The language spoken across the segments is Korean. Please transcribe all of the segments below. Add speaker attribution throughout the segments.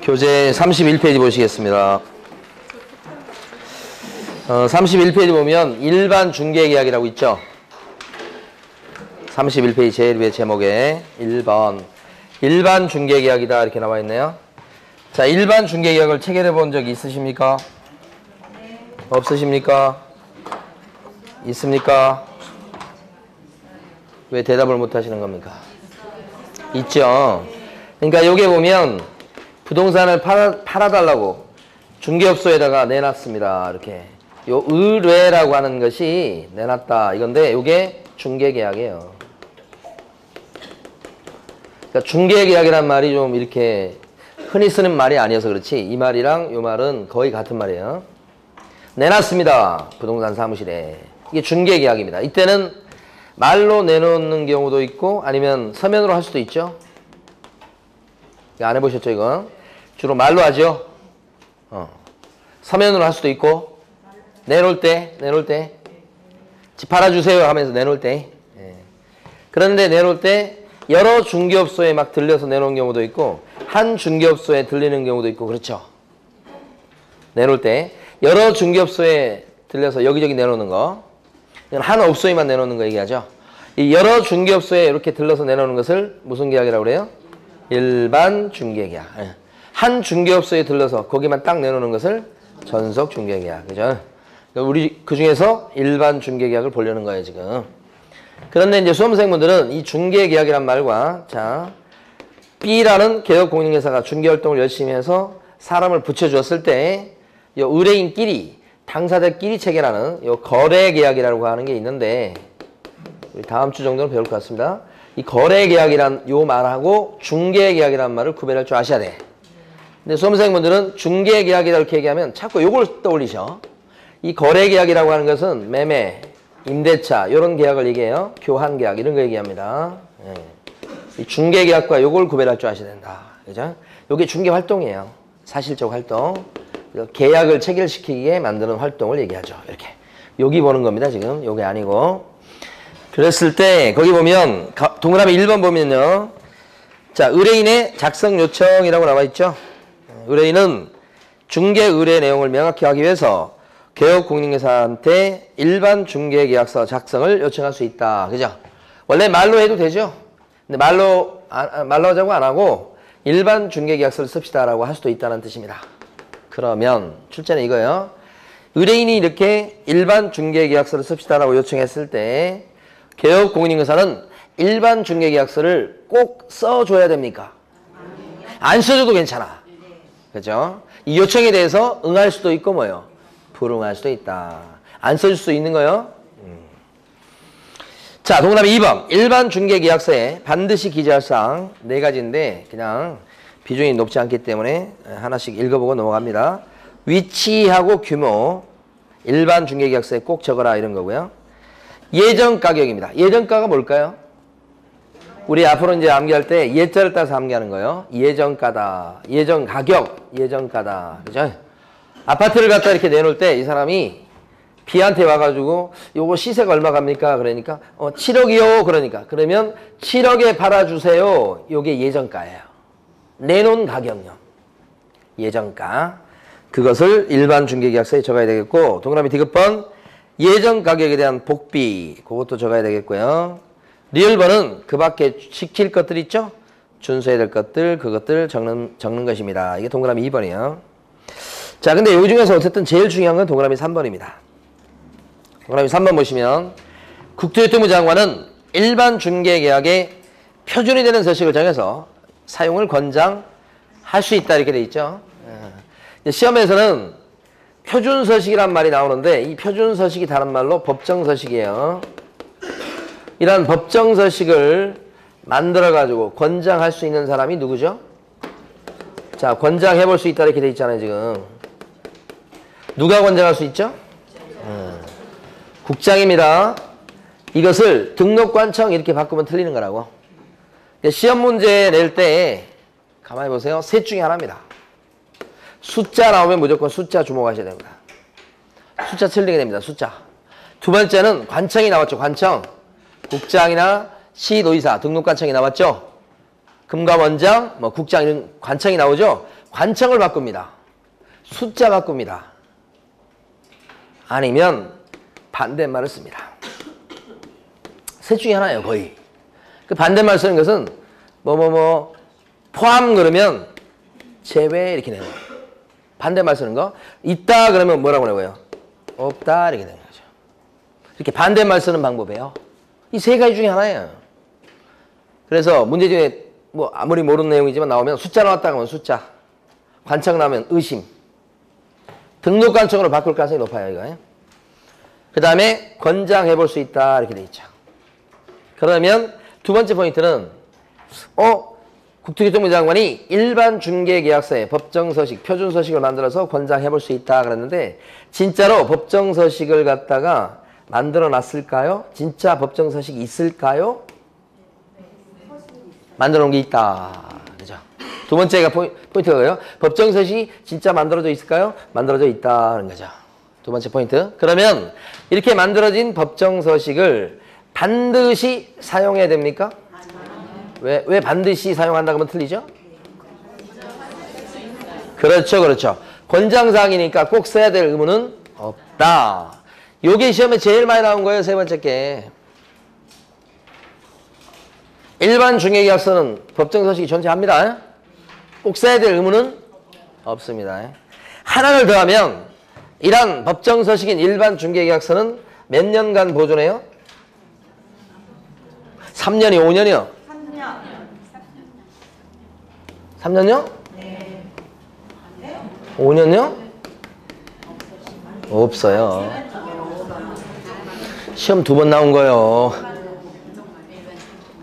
Speaker 1: 교재 31페이지 보시겠습니다. 31페이지 보면 일반 중개계약이라고 있죠. 31페이지 제일 위에 제목에 1번 일반 중개계약이다 이렇게 나와 있네요. 자, 일반 중개계약을 체결해 본 적이 있으십니까? 없으십니까? 있습니까? 왜 대답을 못 하시는 겁니까? 있죠. 그러니까 여기 보면 부동산을 팔아달라고 중개업소에다가 내놨습니다. 이렇게 요 의뢰라고 하는 것이 내놨다 이건데 요게 중개계약이에요. 그러니까 중개계약이란 말이 좀 이렇게 흔히 쓰는 말이 아니어서 그렇지 이 말이랑 요 말은 거의 같은 말이에요. 내놨습니다. 부동산 사무실에. 이게 중개계약입니다. 이때는 말로 내놓는 경우도 있고 아니면 서면으로 할 수도 있죠. 안 해보셨죠 이거? 주로 말로 하죠. 서면으로 할 수도 있고 내놓을 때 집 팔아주세요 하면서 내놓을 때. 그런데 내놓을 때 여러 중개업소에 막 들려서 내놓은 경우도 있고 한 중개업소에 들리는 경우도 있고 그렇죠. 내놓을 때 여러 중개업소에 들려서 여기저기 내놓는 거 이건 한 업소에만 내놓는 거 얘기하죠. 이 여러 중개업소에 이렇게 들러서 내놓는 것을 무슨 계약이라고 그래요? 일반 중개계약. 한 중개업소에 들러서 거기만 딱 내놓는 것을 전속 중개계약. 그죠? 우리 그 중에서 일반 중개계약을 보려는 거예요, 지금. 그런데 이제 수험생분들은 이 중개계약이란 말과 자, B라는 개업공인회사가 중개활동을 열심히 해서 사람을 붙여주었을 때 이 의뢰인끼리 당사자끼리 체결하는 이 거래계약이라고 하는 게 있는데 우리 다음 주 정도는 배울 것 같습니다. 이 거래계약이란 요 말하고 중개계약이란 말을 구별할 줄 아셔야 돼. 근데 수험생분들은 중개계약이라고 이렇게 얘기하면 자꾸 요걸 떠올리셔. 이 거래계약이라고 하는 것은 매매, 임대차 이런 계약을 얘기해요. 교환계약 이런 거 얘기합니다. 이 중개계약과 요걸 구별할 줄 아셔야 된다. 그죠? 요게 중개활동이에요. 사실적 활동. 계약을 체결시키게 만드는 활동을 얘기하죠. 이렇게. 여기 보는 겁니다. 지금. 요게 아니고. 그랬을 때 거기 보면 동그라미 1번 보면요. 자, 의뢰인의 작성 요청이라고 나와 있죠. 의뢰인은 중개 의뢰 내용을 명확히 하기 위해서 개업공인회사한테 일반 중개계약서 작성을 요청할 수 있다. 그죠? 원래 말로 해도 되죠. 근데 말로 하자고 안 하고 일반 중개계약서를 씁시다라고 할 수도 있다는 뜻입니다. 그러면 출제는 이거예요. 의뢰인이 이렇게 일반 중개계약서를 씁시다라고 요청했을 때 개업공인회사는 일반 중개계약서를 꼭 써줘야 됩니까? 안 써줘도 괜찮아. 그죠? 이 요청에 대해서 응할 수도 있고 뭐요? 불응할 수도 있다. 안 써줄 수 있는 거요? 자, 동그라미 2번. 일반 중개계약서에 반드시 기재할 사항 4가지인데 그냥 비중이 높지 않기 때문에 하나씩 읽어보고 넘어갑니다. 위치하고 규모, 일반 중개계약서에 꼭 적어라 이런 거고요. 예정가격입니다. 예정가가 뭘까요? 우리 앞으로 이제 암기할 때 예자를 따서 암기하는 거예요. 예정가다. 예정가격. 예정가다. 그죠? 아파트를 갖다 이렇게 내놓을 때 이 사람이 B한테 와가지고 요거 시세가 얼마 갑니까? 그러니까 7억이요. 그러니까 그러면 7억에 팔아주세요. 요게 예정가예요. 내놓은 가격요. 예정가. 그것을 일반 중개계약서에 적어야 되겠고 동그라미 디귿번 예정 가격에 대한 복비 그것도 적어야 되겠고요. 리을번은 그 밖에 시킬 것들 있죠? 준수해야 될 것들 그것들 적는 것입니다. 이게 동그라미 2번이에요. 자, 근데 이 중에서 어쨌든 제일 중요한 건 동그라미 3번입니다. 동그라미 3번 보시면 국토교통부 장관은 일반 중개계약에 표준이 되는 서식을 정해서 사용을 권장할 수 있다 이렇게 돼 있죠. 시험에서는 표준서식이란 말이 나오는데 이 표준서식이 다른 말로 법정서식이에요. 이런 법정서식을 만들어가지고 권장할 수 있는 사람이 누구죠? 자, 권장해볼 수 있다 이렇게 돼 있잖아요 지금. 누가 권장할 수 있죠? 국장입니다. 이것을 등록관청 이렇게 바꾸면 틀리는 거라고. 시험 문제 낼 때 가만히 보세요. 셋 중에 하나입니다. 숫자 나오면 무조건 숫자 주목하셔야 됩니다. 숫자 틀리게 됩니다. 숫자. 두 번째는 관청이 나왔죠. 관청. 국장이나 시도의사 등록관청이 나왔죠. 금감원장, 국장 이런 관청이 나오죠. 관청을 바꿉니다. 숫자 바꿉니다. 아니면 반대말을 씁니다. 셋 중에 하나예요, 거의. 그 반대말 쓰는 것은 포함 그러면 제외 이렇게 내요. 반대말 쓰는 거. 있다 그러면 뭐라고 내고요? 없다 이렇게 되는 거죠. 이렇게 반대말 쓰는 방법이에요. 이 세 가지 중에 하나예요. 그래서 문제 중에 뭐 아무리 모르는 내용이지만 나오면 숫자 나왔다 하면 숫자, 관청 나오면 의심, 등록 관청으로 바꿀 가능성이 높아요. 이거. 그 다음에 권장해 볼 수 있다 이렇게 돼 있죠. 그러면 두 번째 포인트는 국토교통부 장관이 일반 중개계약서에 법정서식, 표준서식을 만들어서 권장해 볼 수 있다 그랬는데 진짜로 법정서식을 갖다가 만들어 놨을까요? 진짜 법정서식이 있을까요? 만들어 놓은 게 있다. 그죠? 두 번째가 포인트가 뭐예요? 법정서식이 진짜 만들어져 있을까요? 만들어져 있다는 거죠. 두 번째 포인트. 그러면 이렇게 만들어진 법정서식을 반드시 사용해야 됩니까? 왜 반드시 사용한다 그러면 틀리죠? 그렇죠. 권장사항이니까 꼭 써야 될 의무는 없다. 요게 시험에 제일 많이 나온 거예요. 세 번째 게. 일반 중개계약서는 법정서식이 존재합니다. 꼭 써야 될 의무는 없습니다. 하나를 더하면 이런 법정서식인 일반 중개계약서는 몇 년간 보존해요? 3년이 5년이요? 3년요? 네. 5년요? 없어요. 시험 2번 나온 거요.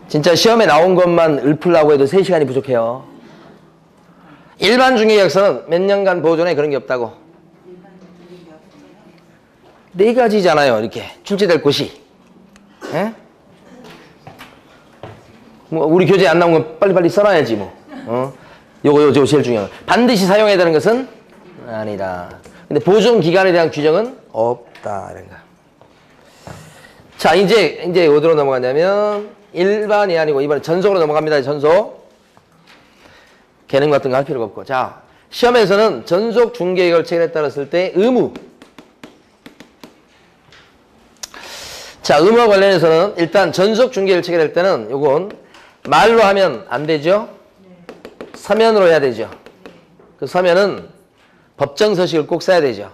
Speaker 1: 진짜 시험에 나온 것만 읊으려고 해도 3시간이 부족해요. 일반 중개계약서는 몇 년간 보존해? 그런 게 없다고. 4가지잖아요. 이렇게 출제될 곳이. 에? 뭐 우리 교재에 안 나온 건 빨리빨리 써놔야지 뭐. 요거 제일 중요한 거. 반드시 사용해야 되는 것은 아니다. 근데 보존 기간에 대한 규정은 없다. 이런 거. 자, 이제 어디로 넘어가냐면 일반이 아니고 이번에 전속으로 넘어갑니다. 전속. 개능 같은 거 할 필요가 없고. 자, 시험에서는 전속 중개결 체결에 따랐을 때 의무. 자, 의무와 관련해서는 일단 전속 중개를 체결할 때는 요건 말로 하면 안 되죠? 서면으로 해야 되죠? 그 서면은 법정서식을 꼭 써야 되죠?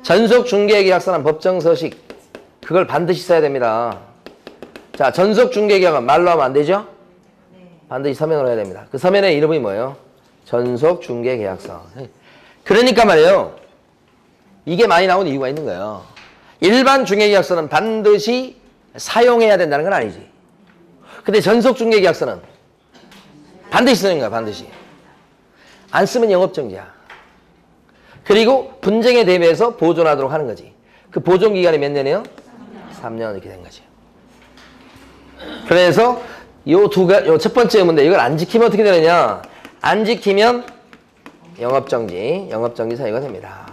Speaker 1: 전속 중개계약서는 법정서식, 그걸 반드시 써야 됩니다. 자, 전속 중개계약은 말로 하면 안 되죠? 반드시 서면으로 해야 됩니다. 그 서면의 이름이 뭐예요? 전속 중개계약서. 그러니까 말이에요. 이게 많이 나온 이유가 있는 거예요. 일반 중개계약서는 반드시 사용해야 된다는 건 아니지. 근데 전속 중개계약서는 반드시 쓰는 거야, 반드시. 안 쓰면 영업정지야. 그리고 분쟁에 대비해서 보존하도록 하는 거지. 그 보존 기간이 몇 년이에요? 3년 이렇게 된 거지. 그래서 요 첫 번째 의무인데 이걸 안 지키면 어떻게 되느냐? 안 지키면 영업정지 사유가 됩니다.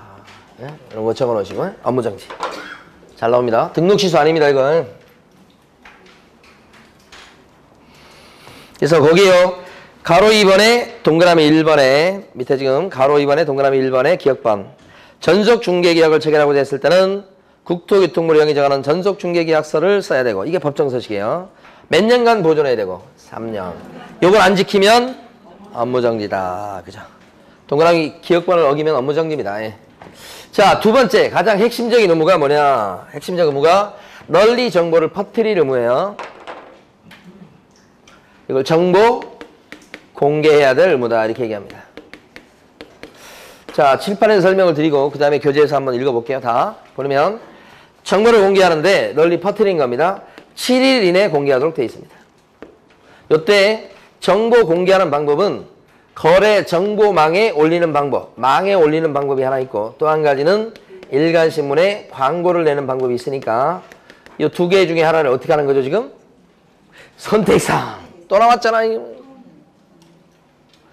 Speaker 1: 네? 이런 거 적어 놓으시고 업무정지. 잘 나옵니다. 등록 취소 아닙니다, 이건. 그래서 거기요. 가로 2번에 동그라미 1번에 밑에 지금 가로 2번에 동그라미 1번에 기억번. 전속 중개계약을 체결하고 됐을 때는 국토교통부를 영의정하는 전속 중개계약서를 써야 되고 이게 법정서식이에요. 몇 년간 보존해야 되고 3년. 요걸 안 지키면 업무정지다. 그죠? 동그라미 기억번을 어기면 업무정지입니다. 예. 자, 두 번째 가장 핵심적인 의무가 뭐냐? 핵심적 의무가 널리 정보를 퍼뜨릴 의무예요. 이걸 정보 공개해야 될 의무다. 이렇게 얘기합니다. 자, 칠판에서 설명을 드리고 그 다음에 교재에서 한번 읽어볼게요. 다 보면 정보를 공개하는데 널리 퍼뜨린 겁니다. 7일 이내에 공개하도록 되어 있습니다. 이때 정보 공개하는 방법은 거래 정보망에 올리는 방법, 망에 올리는 방법이 하나 있고 또 한 가지는 일간신문에 광고를 내는 방법이 있으니까 이 두 개 중에 하나를 어떻게 하는 거죠 지금? 선택사항. 또 나왔잖아요.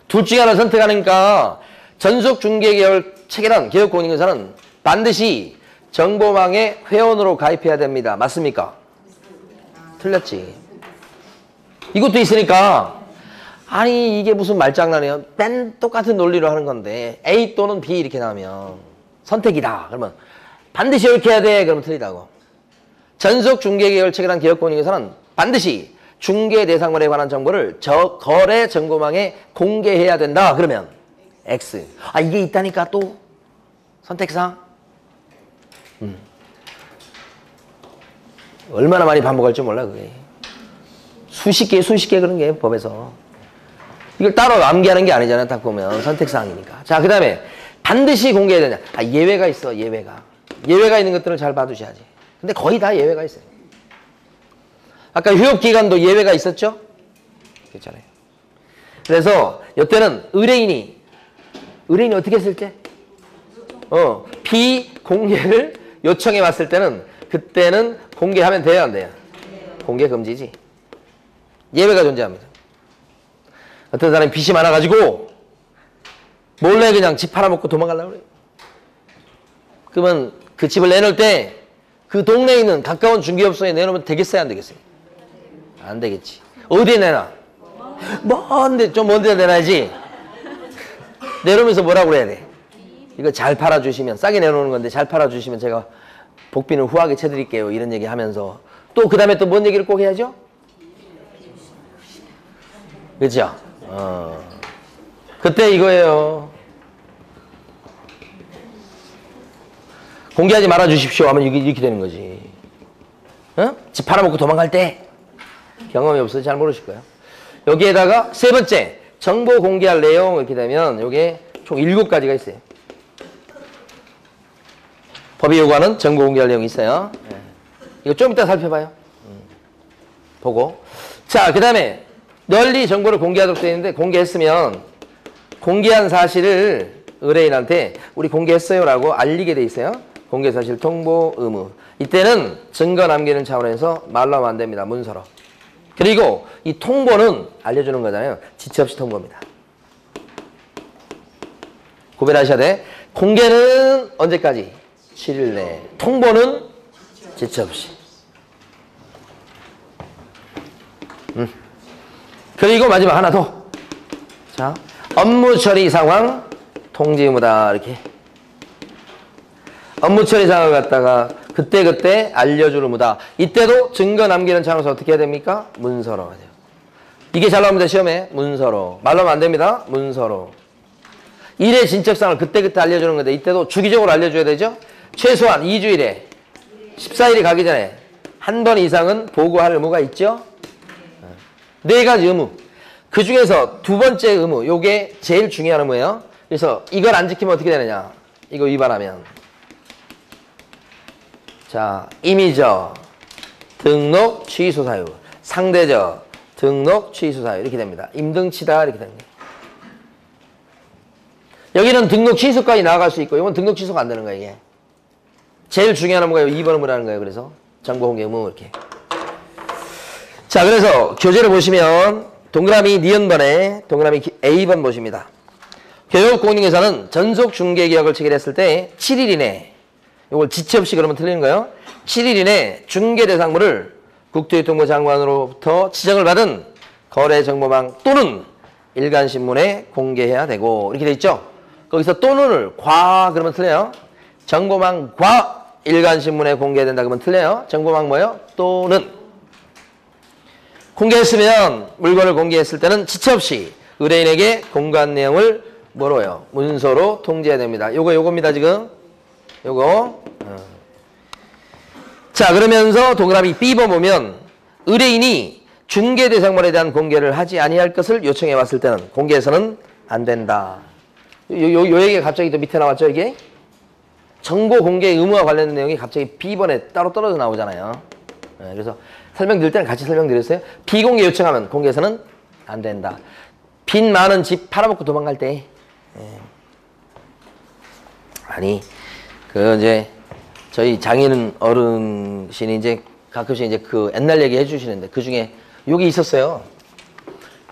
Speaker 1: 둘 중에 하나 선택하니까 전속 중개계열 체결한 개업공인인사는 반드시 정보망에 회원으로 가입해야 됩니다. 맞습니까? 틀렸지. 이것도 있으니까 아니 이게 무슨 말장난이에요. 맨 똑같은 논리로 하는 건데 A 또는 B 이렇게 나오면 선택이다. 그러면 반드시 이렇게 해야 돼. 그러면 틀리다고. 전속 중개계열 체결한 기업권익에서는 반드시 중개 대상물에 관한 정보를 저 거래 정보망에 공개해야 된다. 그러면 X. 아 이게 있다니까 또 선택상. 얼마나 많이 반복할 줄 몰라 그게. 수십 개 그런 게 법에서. 이걸 따로 암기하는 게 아니잖아요. 딱 보면 선택사항이니까. 자, 그 다음에 반드시 공개해야 되냐. 아, 예외가 있어. 예외가. 예외가 있는 것들을 잘 봐두셔야지. 근데 거의 다 예외가 있어요. 아까 휴업기간도 예외가 있었죠? 그렇잖아요. 그래서 이때는 의뢰인이 어떻게 했을 때? 비공개를 요청해 왔을 때는 그때는 공개하면 돼요, 안 돼요? 공개 금지지. 예외가 존재합니다. 어떤 사람이 빚이 많아가지고 몰래 그냥 집 팔아먹고 도망가려고 그래요. 그러면 그 집을 내놓을 때 그 동네에 있는 가까운 중개업소에 내놓으면 되겠어요, 안 되겠어요? 안 되겠지. 어디에 내놔? 좀 먼 데 내놔야지. 내놓으면서 뭐라고 그래야 돼? 이거 잘 팔아주시면, 싸게 내놓는 건데 잘 팔아주시면 제가 복비는 후하게 쳐드릴게요. 이런 얘기 하면서 또 그 다음에 또 뭔 얘기를 꼭 해야죠? 그렇죠? 그때 이거예요. 공개하지 말아 주십시오 하면 이렇게 되는 거지. 집 팔아먹고 도망갈 때 경험이 없어서 잘 모르실 거예요. 여기에다가 세 번째 정보 공개할 내용 이렇게 되면 이게 총 7가지가 있어요. 법이 요구하는 정보 공개할 내용이 있어요. 이거 좀 이따 살펴봐요. 보고. 자, 그 다음에 널리 정보를 공개하도록 되어 있는데 공개했으면 공개한 사실을 의뢰인한테 우리 공개했어요 라고 알리게 돼 있어요. 공개 사실 통보 의무. 이때는 증거 남기는 차원에서 말로 하면 안 됩니다. 문서로. 그리고 이 통보는 알려주는 거잖아요. 지체 없이 통보입니다. 구별하셔야 돼. 공개는 언제까지? 7일 내에. 통보는 지체 없이. 그리고 마지막 하나 더. 자, 업무 처리 상황 통지 의무다. 이렇게. 업무 처리 상황을 갖다가 그때그때 알려줄 의무다. 이때도 증거 남기는 차원에서 어떻게 해야 됩니까? 문서로 해야 돼요. 이게 잘 나옵니다. 시험에. 문서로. 말로 하면 안 됩니다. 문서로. 일의 진척상을 그때그때 알려주는 건데 이때도 주기적으로 알려줘야 되죠? 최소한 2주일에 14일이 가기 전에 한 번 이상은 보고할 의무가 있죠? 4가지 의무. 그 중에서 2번째 의무. 요게 제일 중요한 의무예요. 그래서 이걸 안 지키면 어떻게 되느냐. 이거 위반하면. 자, 임의적, 등록, 취소 사유. 상대적, 등록, 취소 사유. 이렇게 됩니다. 임등치다. 이렇게 됩니다. 여기는 등록 취소까지 나아갈 수 있고 이건 등록 취소가 안 되는 거예요. 이게. 제일 중요한 의무가 2번 의무라는 거예요. 그래서 정보 공개 의무 이렇게. 자, 그래서 교재를 보시면 동그라미 니은번에 동그라미 A번 보십니다. 교육공익에서는 전속 중개계약을 체결했을 때 7일 이내 이걸 지체 없이 그러면 틀리는 거예요. 7일 이내 중개대상물을 국토교통부 장관으로부터 지정을 받은 거래정보망 또는 일간신문에 공개해야 되고 이렇게 돼 있죠. 거기서 또는을 과 그러면 틀려요. 정보망과 일간신문에 공개해야 된다 그러면 틀려요. 정보망 뭐예요? 또는. 공개했으면 물건을 공개했을 때는 지체 없이 의뢰인에게 공간 내용을 뭐로요? 문서로 통지해야 됩니다. 요겁니다 지금. 요거. 자, 그러면서 동그라미 B번 보면 의뢰인이 중개 대상물에 대한 공개를 하지 아니할 것을 요청해 왔을 때는 공개해서는 안 된다. 요 얘기가 갑자기 또 밑에 나왔죠, 이게? 정보 공개 의무와 관련된 내용이 갑자기 B번에 따로 떨어져 나오잖아요. 그래서 설명드릴 때는 같이 설명드렸어요. 비공개 요청하면 공개해서는 안 된다. 빚 많은 집 팔아먹고 도망갈 때. 아니, 이제 저희 장인 어르신이 이제 가끔씩 이제 그 옛날 얘기 해주시는데 그 중에 여기 있었어요.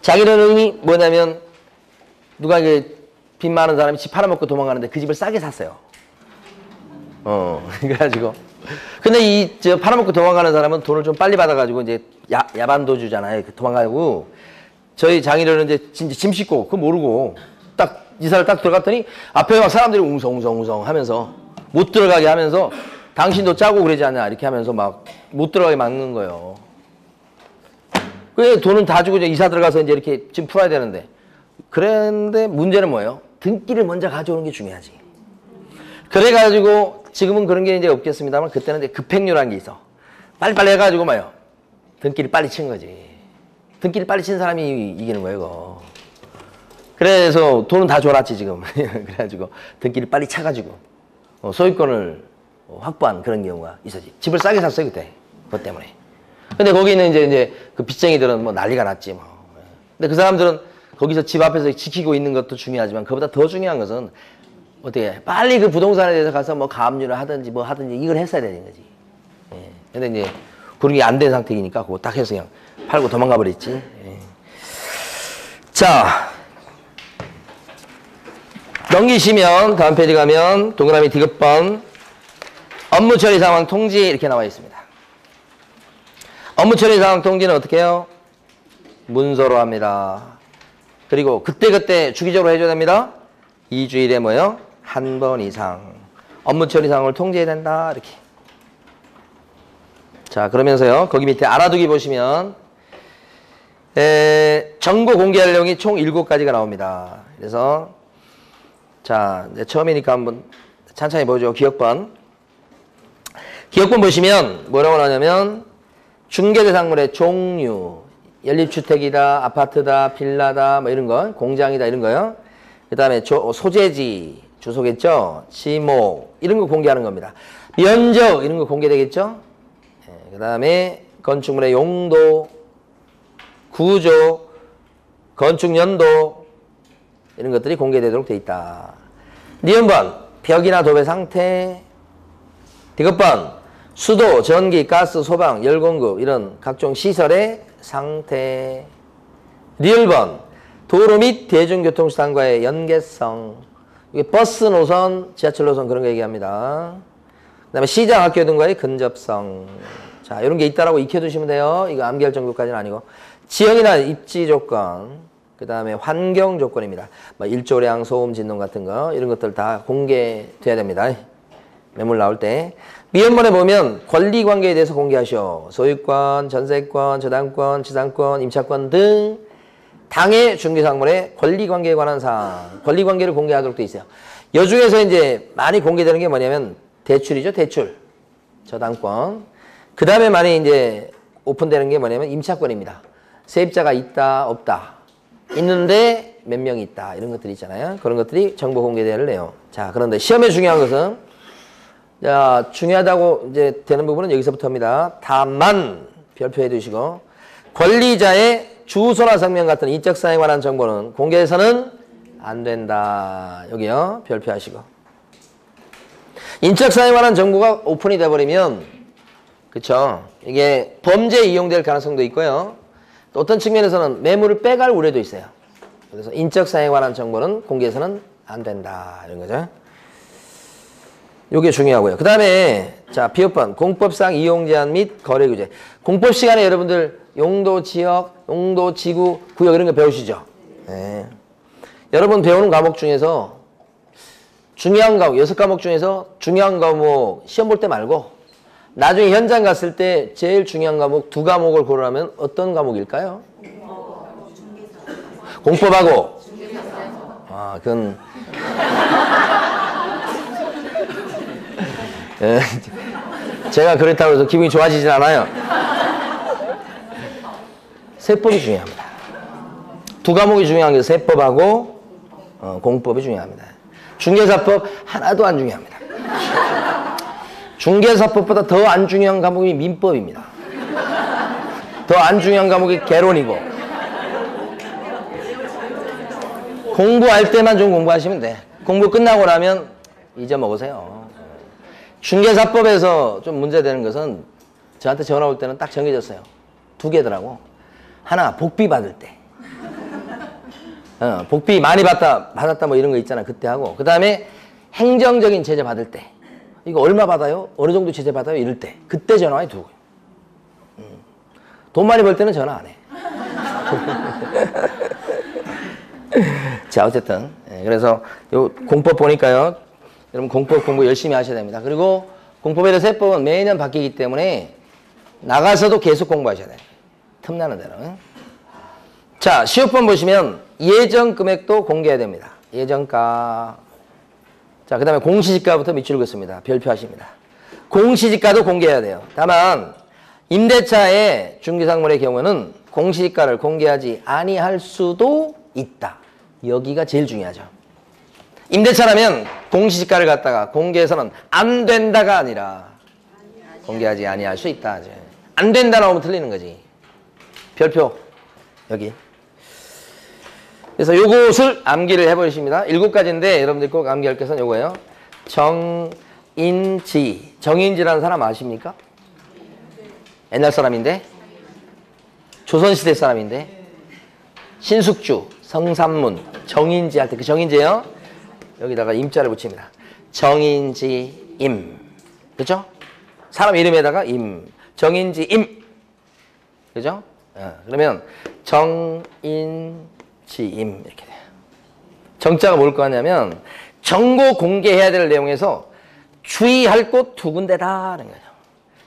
Speaker 1: 장인 어른이 뭐냐면 누가 이게 빚 많은 사람이 집 팔아먹고 도망가는데 그 집을 싸게 샀어요. 그래가지고. 근데 팔아먹고 도망가는 사람은 돈을 좀 빨리 받아가지고 이제 야반도주잖아요. 도망가고 저희 장인어른 이제 진짜 짐 싣고 그거 모르고 딱 이사를 딱 들어갔더니 앞에 막 사람들이 웅성웅성 하면서 못 들어가게 하면서 당신도 짜고 그러지 않냐 이렇게 하면서 막 못 들어가게 막는 거예요. 그 돈은 다 주고 이제 이사 들어가서 이제 이렇게 짐 풀어야 되는데 그런데 문제는 뭐예요? 등기를 먼저 가져오는 게 중요하지. 그래가지고 지금은 그런 게 이제 없겠습니다만 그때는 이제 급행료라는 게 있어. 빨리빨리 해가지고 말이요. 등기를 빨리 친 거지. 등기를 빨리 친 사람이 이기는 거예요, 이거. 그래서 돈은 다 줘놨지, 지금. 그래가지고 등기를 빨리 차가지고 소유권을 확보한 그런 경우가 있었지. 집을 싸게 샀어요, 그때. 그것 때문에. 근데 거기는 이제 그 빚쟁이들은 뭐 난리가 났지, 뭐. 근데 그 사람들은 거기서 집 앞에서 지키고 있는 것도 중요하지만 그보다 더 중요한 것은 어떻게 빨리 그 부동산에 대해서 가서 뭐 가압류를 하든지 뭐 하든지 이걸 했어야 되는 거지. 예. 근데 이제 그런 게 안 된 상태이니까 그거 딱 해서 그냥 팔고 도망가 버렸지. 예. 자, 넘기시면 다음 페이지 가면 동그라미 디귿번 업무 처리 상황 통지 이렇게 나와 있습니다. 업무 처리 상황 통지는 어떻게 해요? 문서로 합니다. 그리고 그때그때 주기적으로 해줘야 됩니다. 2주일에 뭐요? 한 번 이상 업무 처리 상황을 통지해야 된다 이렇게. 자, 그러면서요 거기 밑에 알아두기 보시면 정보 공개할 내용이 총 7가지가 나옵니다. 그래서 자, 이제 처음이니까 한번 천천히 보죠. 기억번 보시면 뭐라고 나오냐면 중개대상물의 종류, 연립주택이다, 아파트다, 빌라다, 뭐 이런 거, 공장이다 이런 거요. 그 다음에 소재지, 주소겠죠? 지목, 이런 거 공개하는 겁니다. 면적, 이런 거 공개되겠죠? 그 다음에 건축물의 용도, 구조, 건축 연도, 이런 것들이 공개되도록 되어 있다. 니은번, 벽이나 도배 상태. 디귿번, 수도, 전기, 가스, 소방, 열 공급, 이런 각종 시설의 상태. 리을번, 도로 및 대중교통수단과의 연계성. 이게 버스 노선, 지하철 노선 그런 거 얘기합니다. 그 다음에 시장, 학교 등과의 근접성. 자, 이런 게 있다라고 익혀두시면 돼요. 이거 암기할 정도까지는 아니고. 지형이나 입지 조건, 그 다음에 환경 조건입니다. 뭐 일조량, 소음, 진동 같은 거, 이런 것들 다 공개돼야 됩니다. 매물 나올 때. 미연번에 보면 권리관계에 대해서 공개하시오. 소유권, 전세권, 저당권, 지상권, 임차권 등 당해 중개사항물의 권리관계에 관한 사항, 권리관계를 공개하도록 되어 있어요. 이 중에서 이제 많이 공개되는 게 뭐냐면 대출이죠, 대출. 저당권. 그 다음에 많이 이제 오픈되는 게 뭐냐면 임차권입니다. 세입자가 있다, 없다. 있는데 몇 명이 있다. 이런 것들이 있잖아요. 그런 것들이 정보 공개되는 내용. 자, 그런데 시험에 중요한 것은 자, 중요하다고 이제 되는 부분은 여기서부터입니다. 다만 별표해 두시고 권리자의 주소나 성명 같은 인적사항에 관한 정보는 공개해서는 안 된다. 여기요. 별표하시고. 인적사항에 관한 정보가 오픈이 돼버리면 그쵸. 이게 범죄에 이용될 가능성도 있고요. 또 어떤 측면에서는 매물을 빼갈 우려도 있어요. 그래서 인적사항에 관한 정보는 공개해서는 안 된다. 이런 거죠. 요게 중요하고요. 그 다음에 자, 비읍번 공법상 이용 제한 및 거래 규제. 공법 시간에 여러분들 용도 지역, 용도 지구, 구역 이런 거 배우시죠? 네. 여러분 배우는 과목 중에서 중요한 과목, 6과목 중에서 중요한 과목 시험 볼 때 말고 나중에 현장 갔을 때 제일 중요한 과목 2과목을 고르라면 어떤 과목일까요? 공법하고 아, 그건 제가 그렇다고 해서 기분이 좋아지진 않아요. 세법이 중요합니다. 2과목이 중요한 게 세법하고 공법이 중요합니다. 중개사법 하나도 안 중요합니다. 중개사법보다 더 안 중요한 과목이 민법입니다. 더 안 중요한 과목이 개론이고 공부할 때만 좀 공부하시면 돼. 공부 끝나고 나면 잊어먹으세요. 중개사법에서 좀 문제되는 것은 저한테 전화 올 때는 딱 정해졌어요. 2개더라고. 하나 복비 받을 때 복비 많이 받았다 뭐 이런 거 있잖아. 그때 하고 그 다음에 행정적인 제재 받을 때 이거 얼마 받아요? 어느 정도 제재 받아요? 이럴 때 그때 전화해 두고 돈 많이 벌 때는 전화 안 해. 자, 어쨌든 그래서 요 공법 보니까요. 여러분 공법 공부 열심히 하셔야 됩니다. 그리고 공법에 대해서 세법은 매년 바뀌기 때문에 나가서도 계속 공부하셔야 돼요. 틈나는 대로. 자, 시효법 보시면 예정 금액도 공개해야 됩니다. 예정가. 자, 그 다음에 공시지가부터 밑줄 긋습니다. 별표하십니다. 공시지가도 공개해야 돼요. 다만 임대차의 중개상물의 경우는 공시지가를 공개하지 아니할 수도 있다. 여기가 제일 중요하죠. 임대차라면 공시지가를 갖다가 공개해서는 안 된다가 아니라 공개하지 아니할 수 있다. 안 된다 나오면 틀리는 거지. 별표 여기. 그래서 요것을 암기를 해보십니다. 7가지인데 여러분들 꼭 암기할 것은 요거예요. 정인지. 정인지라는 사람 아십니까? 옛날 사람인데 조선시대 사람인데 신숙주, 성삼문, 정인지 할 때 그 정인지예요. 여기다가 임자를 붙입니다. 정인지 임. 그죠? 사람 이름에다가 임. 정인지 임. 그죠? 그러면 정인지임 이렇게 돼요. 정자가 뭘 거 하냐면 정보 공개해야 될 내용에서 주의할 곳 두 군데다라는 거죠.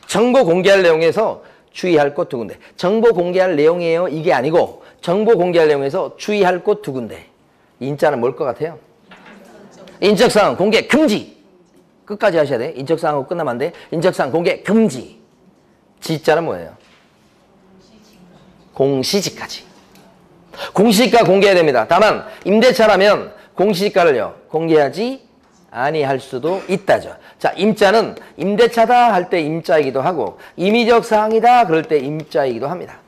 Speaker 1: 정보 공개할 내용에서 주의할 곳 두 군데. 정보 공개할 내용이에요. 이게 아니고 정보 공개할 내용에서 주의할 곳 두 군데. 인자는 뭘 것 같아요? 인적사항 공개 금지. 끝까지 하셔야 돼. 인적사항하고 끝나면 안 돼. 인적사항 공개 금지. 지자는 뭐예요? 공시지가지. 공시지가 공개해야 됩니다. 다만 임대차라면 공시지가를요 공개하지 아니할 수도 있다죠. 자, 임자는 임대차다 할 때 임자이기도 하고 임의적 사항이다 그럴 때 임자이기도 합니다.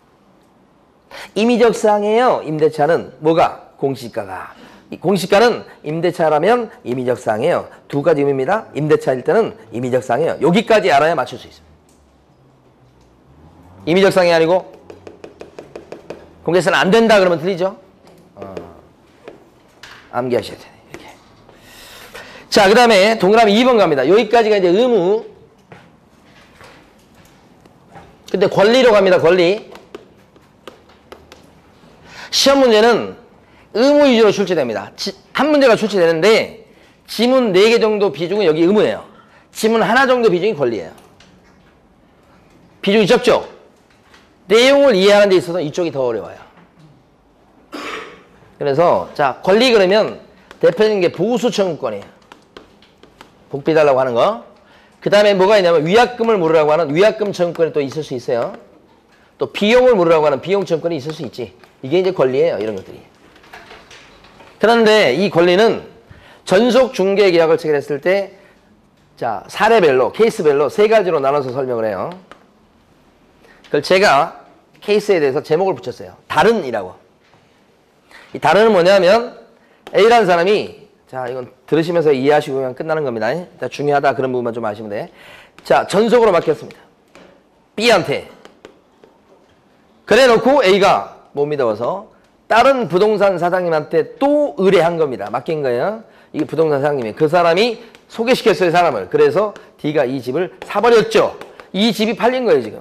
Speaker 1: 임의적 사항이에요. 임대차는 뭐가? 공시지가가. 공시지가는 임대차라면 임의적 사항이에요. 두 가지 의미입니다. 임대차일 때는 임의적 사항이에요. 여기까지 알아야 맞출 수 있습니다. 임의적 사항이 아니고 공개해서는 안 된다 그러면 틀리죠? 암기하셔야 돼요. 이렇게. 자, 그 다음에 동그라미 2번 갑니다. 여기까지가 이제 의무. 근데 권리로 갑니다. 권리. 시험 문제는 의무 위주로 출제됩니다. 한 문제가 출제되는데 지문 4개 정도 비중은 여기 의무예요. 지문 하나 정도 비중이 권리예요. 비중이 적죠? 내용을 이해하는 데 있어서 이쪽이 더 어려워요. 그래서 자, 권리 그러면 대표적인 게 보수 청구권이에요. 복비 달라고 하는 거. 그 다음에 뭐가 있냐면 위약금을 물으라고 하는 위약금 청구권이 또 있을 수 있어요. 또 비용을 물으라고 하는 비용 청구권이 있을 수 있지. 이게 이제 권리예요. 이런 것들이. 그런데 이 권리는 전속 중개 계약을 체결했을 때 자, 사례별로 케이스별로 3가지로 나눠서 설명을 해요. 그걸 제가 케이스에 대해서 제목을 붙였어요. 다른이라고. 이 다른은 뭐냐면 A라는 사람이 자, 이건 들으시면서 이해하시고 그냥 끝나는 겁니다. 일단 중요하다 그런 부분만 좀 아시면 돼. 자, 전속으로 맡겼습니다. B한테. 그래 놓고 A가 못 믿어서 다른 부동산 사장님한테 또 의뢰한 겁니다. 맡긴 거예요. 이게 부동산 사장님이. 그 사람이 소개시켰어요, 사람을. 그래서 D가 이 집을 사버렸죠. 이 집이 팔린 거예요, 지금.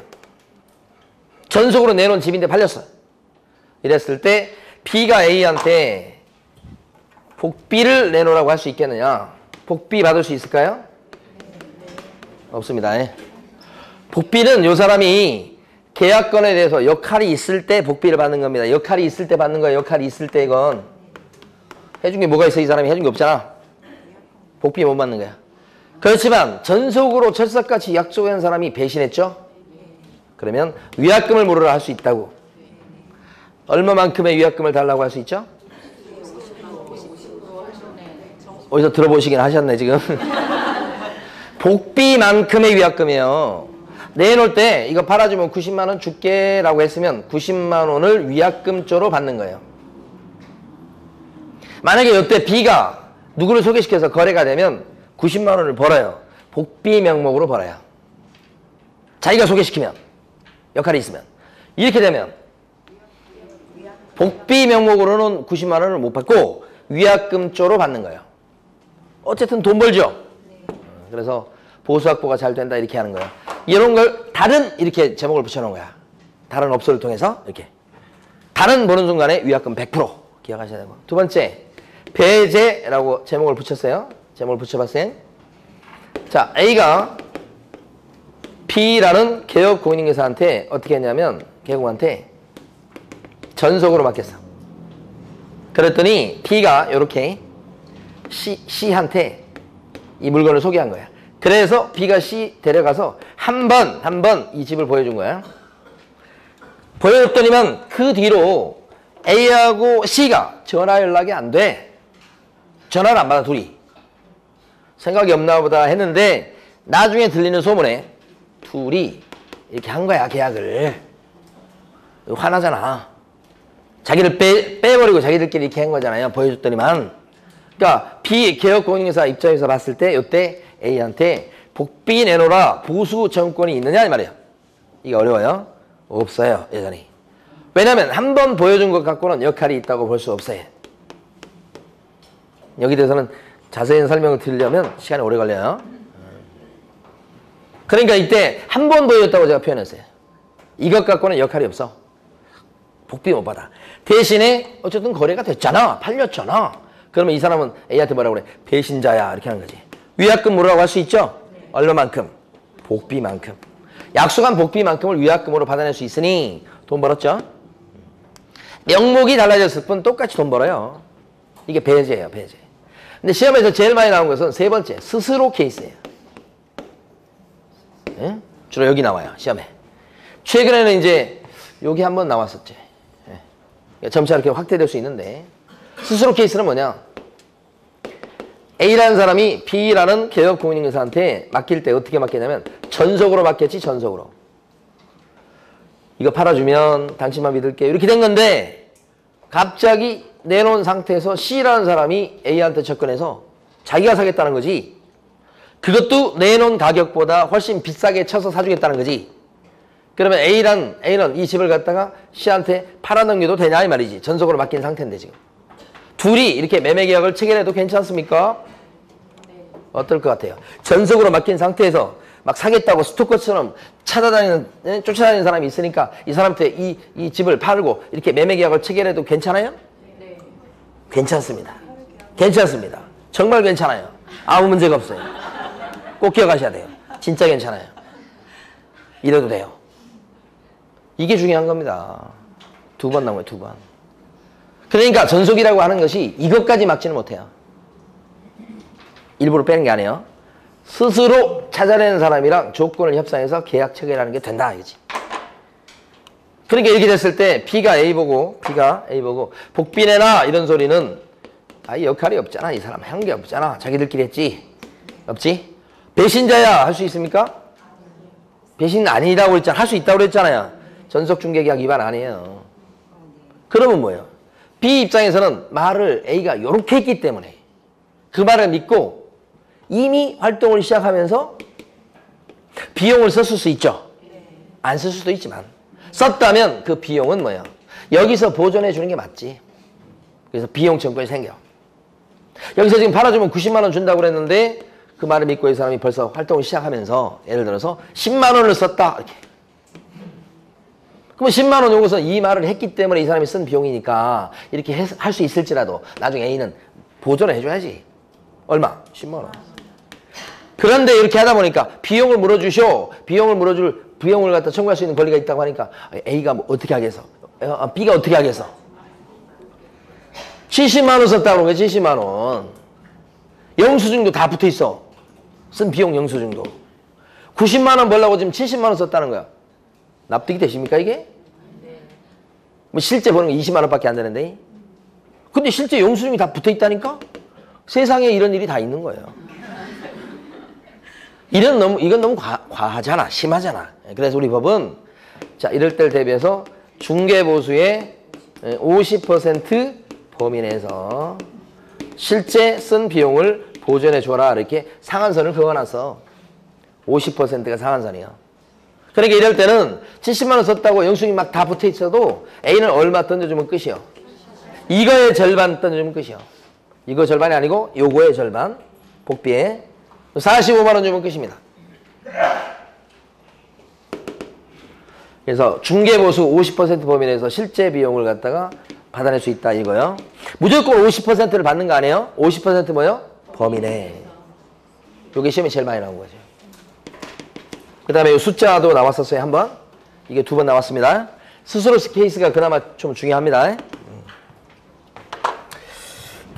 Speaker 1: 전속으로 내놓은 집인데 팔렸어요. 이랬을 때 B가 A한테 복비를 내놓으라고 할 수 있겠느냐? 복비 받을 수 있을까요? 없습니다. 복비는 요 사람이 계약건에 대해서 역할이 있을 때 복비를 받는 겁니다. 역할이 있을 때 받는 거예요. 역할이 있을 때 이건. 해준 게 뭐가 있어? 이 사람이 해준 게 없잖아. 복비 못 받는 거야. 그렇지만 전속으로 철석같이 약속한 사람이 배신했죠? 그러면 위약금을 물으라 할 수 있다고. 얼마만큼의 위약금을 달라고 할 수 있죠? 어디서 들어보시긴 하셨네 지금. 복비만큼의 위약금이에요. 내놓을 때 이거 팔아주면 90만 원 줄게 라고 했으면 90만 원을 위약금조로 받는 거예요. 만약에 이때 B가 누구를 소개시켜서 거래가 되면 90만 원을 벌어요. 복비 명목으로 벌어요. 자기가 소개시키면 역할이 있으면. 이렇게 되면 복비 명목으로는 90만 원을 못 받고 위약금조로 받는 거예요. 어쨌든 돈 벌죠. 그래서 보수 확보가 잘 된다 이렇게 하는 거예요. 이런 걸 다른 이렇게 제목을 붙여놓은 거야. 다른 업소를 통해서 이렇게 다는 보는 순간에 위약금 100% 기억하셔야 되고. 두 번째, 배제라고 제목을 붙였어요. 제목을 붙여봤어요. 자, A가 B라는 개업 공인인계사한테 어떻게 했냐면 개공한테 전속으로 맡겼어. 그랬더니 B가 이렇게 C한테 이 물건을 소개한 거야. 그래서 B가 C 데려가서 한 번 이 집을 보여준 거야. 보여줬더니만 그 뒤로 A하고 C가 전화 연락이 안 돼. 전화를 안 받아 둘이. 생각이 없나 보다 했는데 나중에 들리는 소문에 둘이 이렇게 한 거야 계약을. 화나잖아. 자기를 빼버리고 자기들끼리 이렇게 한 거잖아요. 보여줬더니만. 그러니까 B 개업공인회사 입장에서 봤을 때 이때 A한테 복비 내놓으라 보수 정권이 있느냐 이 말이에요. 이게 어려워요? 없어요 여전히. 왜냐하면 한 번 보여준 것 갖고는 역할이 있다고 볼 수 없어요. 여기 대해서는 자세한 설명을 드리려면 시간이 오래 걸려요. 그러니까 이때 한 번 보여줬다고 제가 표현했어요. 이것 갖고는 역할이 없어. 복비 못 받아. 대신에 어쨌든 거래가 됐잖아. 팔렸잖아. 그러면 이 사람은 A한테 뭐라고 그래? 배신자야 이렇게 하는 거지. 위약금 물으라고 할 수 있죠? 얼마만큼? 복비만큼. 약속한 복비만큼을 위약금으로 받아낼 수 있으니 돈 벌었죠? 명목이 달라졌을 뿐 똑같이 돈 벌어요. 이게 배제예요, 배제. 근데 시험에서 제일 많이 나온 것은 세 번째, 스스로 케이스예요. 예? 주로 여기 나와요, 시험에. 최근에는 이제 여기 한번 나왔었지. 예. 점차 이렇게 확대될 수 있는데 스스로 케이스는 뭐냐? A라는 사람이 B라는 개업 공인인계사한테 맡길 때 어떻게 맡겼냐면 전속으로 맡겼지, 전속으로. 이거 팔아주면 당신만 믿을게 이렇게 된 건데 갑자기 내놓은 상태에서 C라는 사람이 A한테 접근해서 자기가 사겠다는 거지. 그것도 내놓은 가격보다 훨씬 비싸게 쳐서 사주겠다는 거지. 그러면 A는 이 집을 갖다가 C한테 팔아넘겨도 되냐 이 말이지. 전속으로 맡긴 상태인데 지금. 둘이 이렇게 매매 계약을 체결해도 괜찮습니까? 어떨 것 같아요? 전속으로 맡긴 상태에서 막 사겠다고 스토커처럼 쫓아다니는 사람이 있으니까 이 사람한테 이 집을 팔고 이렇게 매매 계약을 체결해도 괜찮아요? 네. 괜찮습니다. 괜찮습니다. 정말 괜찮아요. 아무 문제가 없어요. 꼭 기억하셔야 돼요. 진짜 괜찮아요. 이래도 돼요. 이게 중요한 겁니다. 두 번 나온 거예요, 두 번. 그러니까 전속이라고 하는 것이 이것까지 막지는 못해요. 일부러 빼는 게 아니에요. 스스로 찾아내는 사람이랑 조건을 협상해서 계약 체결하는 게 된다 이거지. 그러니까 이렇게 됐을 때 B가 A 보고 복비 내놔 이런 소리는 아예 역할이 없잖아. 이 사람 한 게 없잖아. 자기들끼리 했지. 없지? 배신자야 할 수 있습니까? 배신 아니라고 그랬잖아. 할 수 있다고 그랬잖아요. 전속중개계약 위반 아니에요. 그러면 뭐예요? B 입장에서는 말을 A가 이렇게 했기 때문에 그 말을 믿고 이미 활동을 시작하면서 비용을 썼을 수 있죠. 안 쓸 수도 있지만 썼다면 그 비용은 뭐예요? 여기서 보존해 주는 게 맞지. 그래서 비용 청구가 생겨. 여기서 지금 팔아주면 90만 원 준다고 그랬는데 그 말을 믿고 이 사람이 벌써 활동을 시작하면서 예를 들어서 10만 원을 썼다. 이렇게. 그러면 10만 원 요구서 이 말을 했기 때문에 이 사람이 쓴 비용이니까 이렇게 할 수 있을지라도 나중에 A는 보존을 해줘야지. 얼마? 10만 원. 그런데 이렇게 하다 보니까 비용을 물어주쇼. 비용을 갖다 청구할 수 있는 권리가 있다고 하니까 A가 뭐 어떻게 하겠어? B가 어떻게 하겠어? 70만 원 썼다고 그런 거야, 70만 원. 영수증도 다 붙어 있어. 쓴 비용 영수증도. 90만 원 벌려고 지금 70만 원 썼다는 거야. 납득이 되십니까, 이게? 뭐 실제 버는 거 20만 원밖에 안 되는데. 근데 실제 영수증이 다 붙어 있다니까? 세상에 이런 일이 다 있는 거예요. 이건 너무 과하잖아. 심하잖아. 그래서 우리 법은 자, 이럴 때를 대비해서 중개보수의 50% 범위 내에서 실제 쓴 비용을 보존해 줘라. 이렇게 상한선을 그어놨어. 50%가 상한선이야. 그러니까 이럴 때는 70만 원 썼다고 영수증이 막 다 붙어 있어도 A는 얼마 던져주면 끝이요. 이거의 절반 던져주면 끝이요. 이거 절반이 아니고 요거의 절반. 복비에 45만 원 주면 끝입니다. 그래서 중개보수 50% 범위 내에서 실제 비용을 갖다가 받아낼 수 있다 이거요. 무조건 50%를 받는 거 아니에요? 50% 뭐요? 범위 내. 요게 시험에 제일 많이 나온 거죠. 그 다음에 이 숫자도 나왔었어요, 한 번. 이게 2번 나왔습니다. 스스로 케이스가 그나마 좀 중요합니다.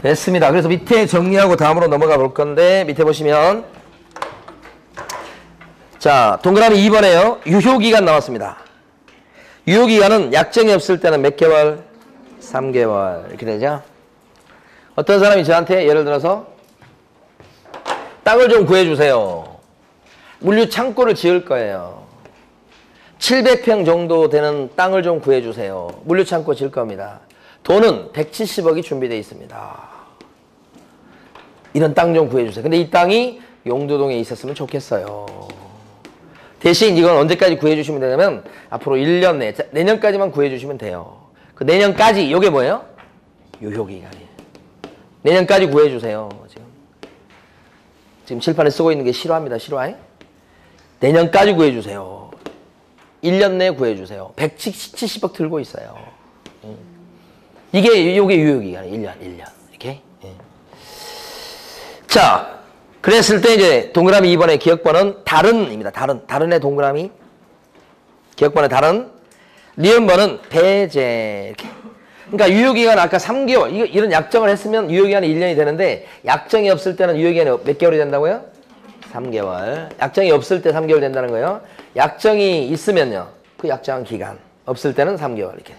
Speaker 1: 됐습니다. 그래서 밑에 정리하고 다음으로 넘어가 볼 건데, 밑에 보시면. 자, 동그라미 2번에요. 유효기간 나왔습니다. 유효기간은 약정이 없을 때는 몇 개월? 3개월. 이렇게 되죠. 어떤 사람이 저한테 예를 들어서 땅을 좀 구해주세요. 물류 창고를 지을 거예요. 700평 정도 되는 땅을 좀 구해주세요. 물류 창고 지을 겁니다. 돈은 170억이 준비되어 있습니다. 이런 땅 좀 구해주세요. 근데 이 땅이 용도동에 있었으면 좋겠어요. 대신 이건 언제까지 구해주시면 되냐면 앞으로 1년 내, 내년까지만 구해주시면 돼요. 그 내년까지 이게 뭐예요? 유효기간이에요. 내년까지 구해주세요. 지금 칠판에 쓰고 있는 게 실화입니다. 실화. 내년까지 구해주세요. 1년 내에 구해주세요. 170억 들고 있어요. 이게 유효기간이에요. 1년. 이렇게. 자, 그랬을 때 이제 동그라미 2번의 기억번은 다른입니다. 다른의 동그라미. 기억번의 다른. 니은번은 배제. 이렇게. 그러니까 유효기간 아까 3개월. 이런 약정을 했으면 유효기간이 1년이 되는데 약정이 없을 때는 유효기간이 몇 개월이 된다고요? 3개월. 약정이 없을 때 3개월 된다는 거예요. 약정이 있으면요. 그 약정한 기간. 없을 때는 3개월. 이렇게.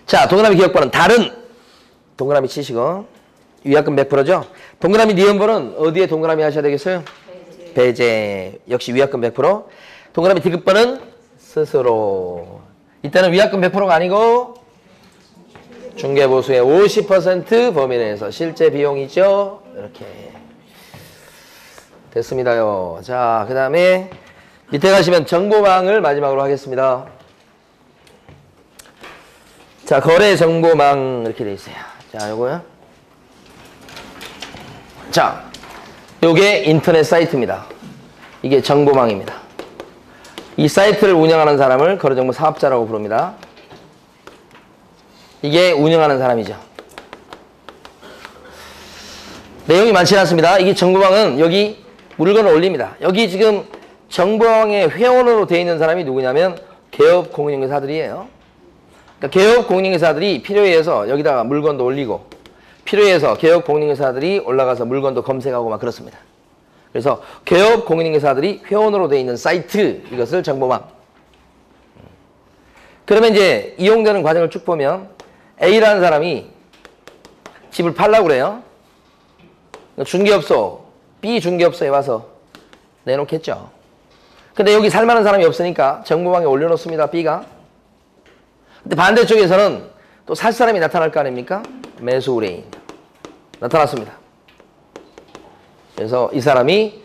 Speaker 1: 자, 동그라미 기억번은 다른. 동그라미 치시고. 위약금 100%죠? 동그라미 니은번은 어디에 동그라미 하셔야 되겠어요? 배제. 역시 위약금 100%. 동그라미 디귿번은 스스로. 이때는 위약금 100%가 아니고 중개보수의 50% 범위 내에서 실제 비용이죠. 이렇게. 됐습니다요. 자, 그 다음에 밑에 가시면 정보망을 마지막으로 하겠습니다. 자, 거래 정보망 이렇게 돼 있어요. 자, 요거요. 자, 요게 인터넷 사이트입니다. 이게 정보망입니다. 이 사이트를 운영하는 사람을 거래정보 사업자라고 부릅니다. 이게 운영하는 사람이죠. 내용이 많지 않습니다. 이게 정보망은 여기 물건을 올립니다. 여기 지금 정보망의 회원으로 되어 있는 사람이 누구냐면 개업 공인중개사들이에요. 그러니까 개업 공인중개사들이 필요에 의해서 여기다가 물건도 올리고 필요에 의해서 개업 공인중개사들이 올라가서 물건도 검색하고 막 그렇습니다. 그래서 개업 공인중개사들이 회원으로 되어 있는 사이트, 이것을 정보망. 그러면 이제 이용되는 과정을 쭉 보면 A라는 사람이 집을 팔려고 그래요. 중개업소, B 중개업소에 와서 내놓겠죠. 근데 여기 살만한 사람이 없으니까 정보망에 올려놓습니다. B가. 근데 반대쪽에서는 또 살 사람이 나타날 거 아닙니까? 매수 의뢰인. 나타났습니다. 그래서 이 사람이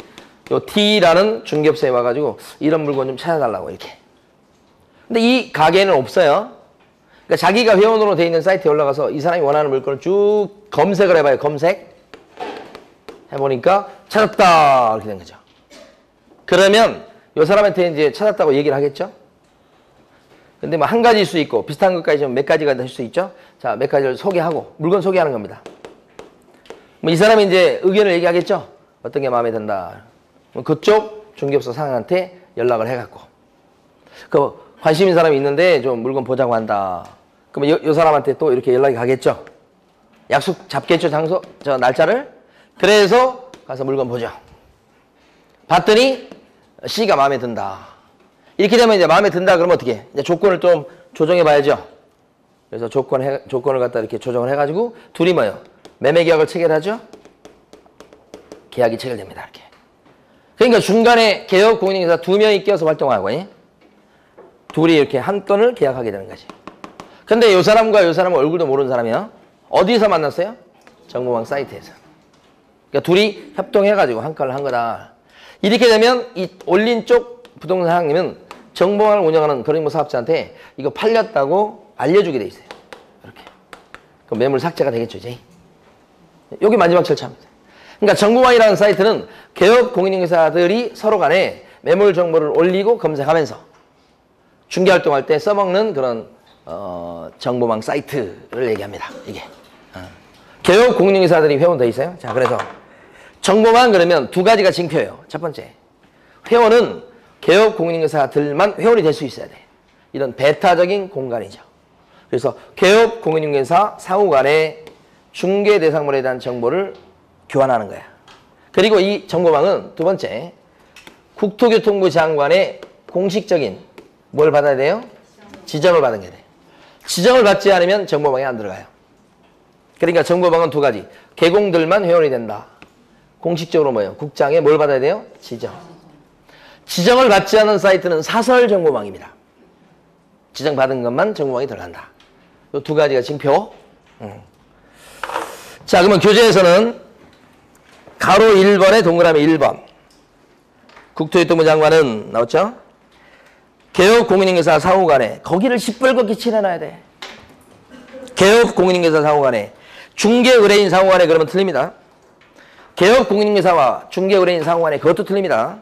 Speaker 1: 요 T라는 중개업소에 와가지고 이런 물건 좀 찾아달라고 이렇게. 근데 이 가게는 없어요. 그러니까 자기가 회원으로 돼 있는 사이트에 올라가서 이 사람이 원하는 물건을 쭉 검색을 해봐요. 검색. 해보니까 찾았다. 이렇게 된 거죠. 그러면 이 사람한테 이제 찾았다고 얘기를 하겠죠. 근데 뭐 한 가지일 수 있고 비슷한 것까지 좀 몇 가지가 될 수 있죠. 자, 몇 가지를 소개하고 물건 소개하는 겁니다. 뭐 이 사람이 이제 의견을 얘기하겠죠. 어떤 게 마음에 든다. 그쪽 중개업소 상한테 연락을 해갖고 그 관심 있는 사람이 있는데 좀 물건 보자고 한다. 그러면 요 사람한테 또 이렇게 연락이 가겠죠. 약속 잡겠죠. 장소, 저 날짜를. 그래서 가서 물건 보죠. 봤더니 C가 마음에 든다. 이렇게 되면 이제 마음에 든다 그러면 어떻게 해? 이제 조건을 좀 조정해 봐야죠. 그래서 조건을 갖다 이렇게 조정을 해가지고 둘이 뭐예요? 매매 계약을 체결하죠. 계약이 체결됩니다. 이렇게. 그러니까 중간에 개업 공인중개사 2명이 껴서 활동하고 둘이 이렇게 한 건을 계약하게 되는 거지. 근데 이 사람과 이 사람은 얼굴도 모르는 사람이요. 어디서 만났어요? 정보망 사이트에서. 그러니까 둘이 협동해가지고 한 건을 한 거다. 이렇게 되면 이 올린 쪽 부동산 사장님은 정보망을 운영하는 거래정보 사업자한테 이거 팔렸다고 알려주게 돼 있어요. 이렇게. 그럼 매물 삭제가 되겠죠, 이제. 여기 마지막 절차입니다. 그러니까 정보망이라는 사이트는 개업 공인중개사들이 서로 간에 매물 정보를 올리고 검색하면서 중개활동할 때 써먹는 그런 정보망 사이트를 얘기합니다. 이게 개업 공인중개사들이 회원 돼 있어요. 자, 그래서 정보망 그러면 두 가지가 징표예요. 첫 번째, 회원은 개업 공인중개사들만 회원이 될 수 있어야 돼. 이런 배타적인 공간이죠. 그래서 개업 공인중개사 상호 간에 중개 대상물에 대한 정보를 교환하는 거야. 그리고 이 정보망은 두 번째, 국토교통부 장관의 공식적인 뭘 받아야 돼요? 지정을 받은 게 돼. 지정을 받지 않으면 정보망에 안 들어가요. 그러니까 정보망은 두 가지. 개공들만 회원이 된다. 공식적으로 뭐예요? 국장에 뭘 받아야 돼요? 지정. 지정을 받지 않은 사이트는 사설 정보망입니다. 지정받은 것만 정보망에 들어간다. 이 두 가지가 징표. 자, 그러면 교재에서는 가로 1번에 동그라미 1번. 국토교통부 장관은 나왔죠? 개업 공인중개사 상호 간에 거기를 시뻘겋게 칠해놔야 돼. 개업 공인중개사 상호 간에 중개 의뢰인 상호 간에 그러면 틀립니다. 개업 공인중개사와 중개 의뢰인 상호 간에 그것도 틀립니다.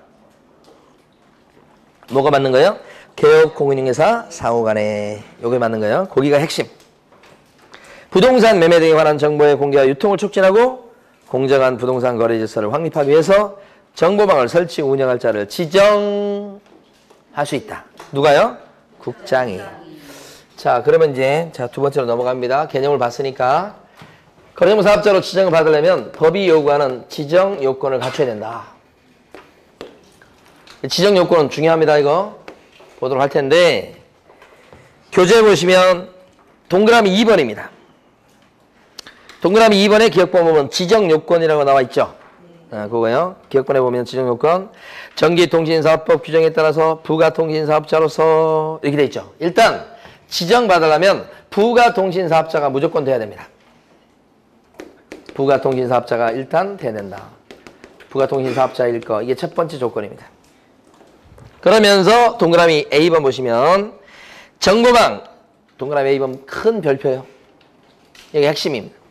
Speaker 1: 뭐가 맞는 거예요? 개업 공인중개사 상호 간에 요게 맞는 거예요. 거기가 핵심. 부동산 매매 등에 관한 정보의 공개와 유통을 촉진하고 공정한 부동산 거래 질서를 확립하기 위해서 정보망을 설치 운영할 자를 지정할 수 있다. 누가요? 국장이. 자, 그러면 이제 두 번째로 넘어갑니다. 개념을 봤으니까 거래정보 사업자로 지정을 받으려면 법이 요구하는 지정 요건을 갖춰야 된다. 지정 요건은 중요합니다. 이거 보도록 할 텐데 교재에 보시면 동그라미 2번입니다. 동그라미 2번에 기억번 보면 지정 요건이라고 나와 있죠. 그거요. 기억번에 보면 지정 요건. 전기통신사업법 규정에 따라서 부가통신사업자로서 이렇게 돼 있죠. 일단 지정받으려면 부가통신사업자가 무조건 돼야 됩니다. 부가통신사업자가 일단 돼야 된다. 부가통신사업자일 거. 이게 첫 번째 조건입니다. 그러면서 동그라미 A번 보시면 정보망. 동그라미 A번 큰 별표예요. 이게 핵심입니다.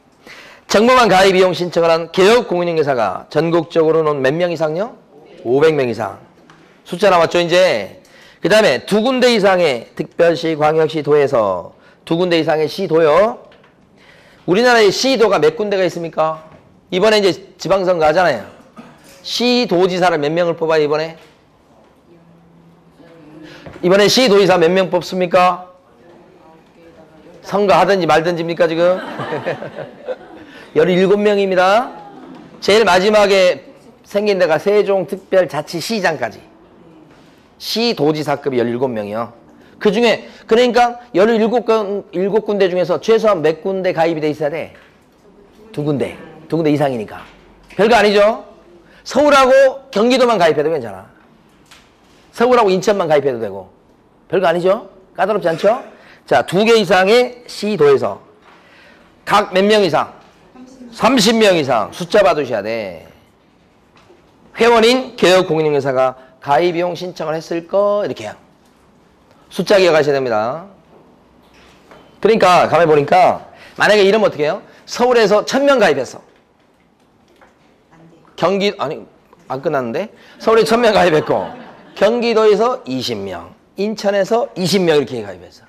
Speaker 1: 정보망 가입 이용 신청을 한 개업 공인중개사가 전국적으로는 몇 명 이상요? 500명 이상. 숫자 나왔죠, 이제? 그 다음에 두 군데 이상의 특별시, 광역시, 도에서 두 군데 이상의 시도요. 우리나라에 시도가 몇 군데가 있습니까? 이번에 이제 지방선거 하잖아요. 시도지사를 몇 명을 뽑아요, 이번에? 이번에 시도지사 몇 명 뽑습니까? 선거 하든지 말든지입니까, 지금? 17명입니다. 제일 마지막에 생긴 데가 세종특별자치시장까지. 시도지사급이 17명이요. 그 중에, 그러니까 17군데 중에서 최소한 몇 군데 가입이 돼 있어야 돼? 두 군데. 두 군데 이상이니까. 별거 아니죠? 서울하고 경기도만 가입해도 괜찮아. 서울하고 인천만 가입해도 되고. 별거 아니죠? 까다롭지 않죠? 자, 2개 이상의 시도에서 각 몇 명 이상? 30명 이상 숫자 받으셔야 돼. 회원인 개업 공인중개사가 가입 이용 신청을 했을 거 이렇게요. 숫자 기억하셔야 됩니다. 그러니까 가만히 보니까 만약에 이러면 어떻게 해요? 서울에서 1000명 가입했어. 아니 안 끝났는데? 서울에 1000명 가입했고 경기도에서 20명, 인천에서 20명 이렇게 가입했어.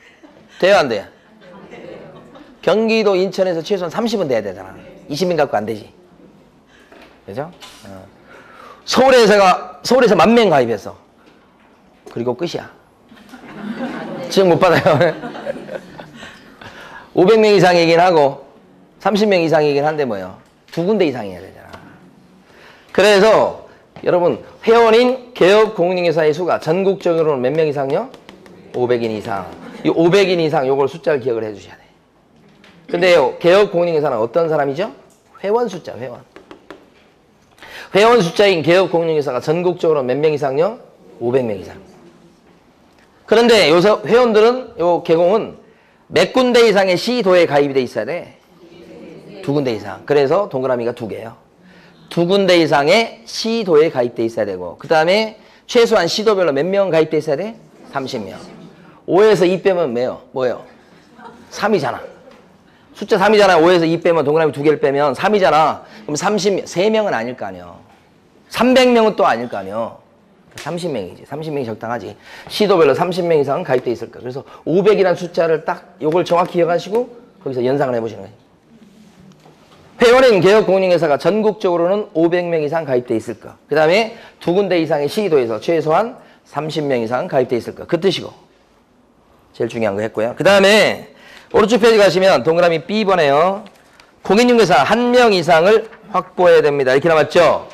Speaker 1: 돼요 안 돼요? 경기도, 인천에서 최소한 30은 돼야 되잖아. 20명 갖고 안 되지. 그죠? 서울에서 10,000명 가입했어. 그리고 끝이야. 지정 못 받아요. 500명 이상이긴 하고 30명 이상이긴 한데 뭐요? 두 군데 이상이어야 되잖아. 그래서 여러분 회원인 개업 공인중개사의 수가 전국적으로는 몇 명 이상요? 500인 이상. 이 500인 이상 요걸 숫자를 기억을 해 주셔야 돼. 근데요, 개업 공인중개사는 어떤 사람이죠? 회원 숫자, 회원. 회원 숫자인 개업 공인중개사가 전국적으로 몇 명 이상요? 500명 이상. 그런데 요새 회원들은 요 개공은 몇 군데 이상의 시도에 가입이 돼 있어야 돼? 두 군데 이상. 그래서 동그라미가 두 개예요. 두 군데 이상의 시도에 가입돼 있어야 되고 그 다음에 최소한 시도별로 몇 명 가입돼 있어야 돼? 30명. 5에서 2 빼면 뭐예요? 3이잖아. 숫자 3이잖아. 5에서 2 빼면 동그라미 두 개를 빼면 3이잖아. 그럼 30명, 3명은 아닐 거 아니에요. 300명은 또 아닐 거 아니에요. 30명이지. 30명이 적당하지. 시도별로 30명 이상은 가입돼 있을까. 그래서 500이라는 숫자를 딱 요걸 정확히 기억하시고 거기서 연상을 해보시는 거예요. 회원인 개업공인중개사가 전국적으로는 500명 이상 가입돼 있을까. 그 다음에 2군데 이상의 시도에서 최소한 30명 이상 가입돼 있을까. 그 뜻이고. 제일 중요한 거 했고요. 그 다음에 오른쪽 페이지 가시면 동그라미 B번에요. 공인중개사 1명 이상을 확보해야 됩니다. 이렇게 남았죠?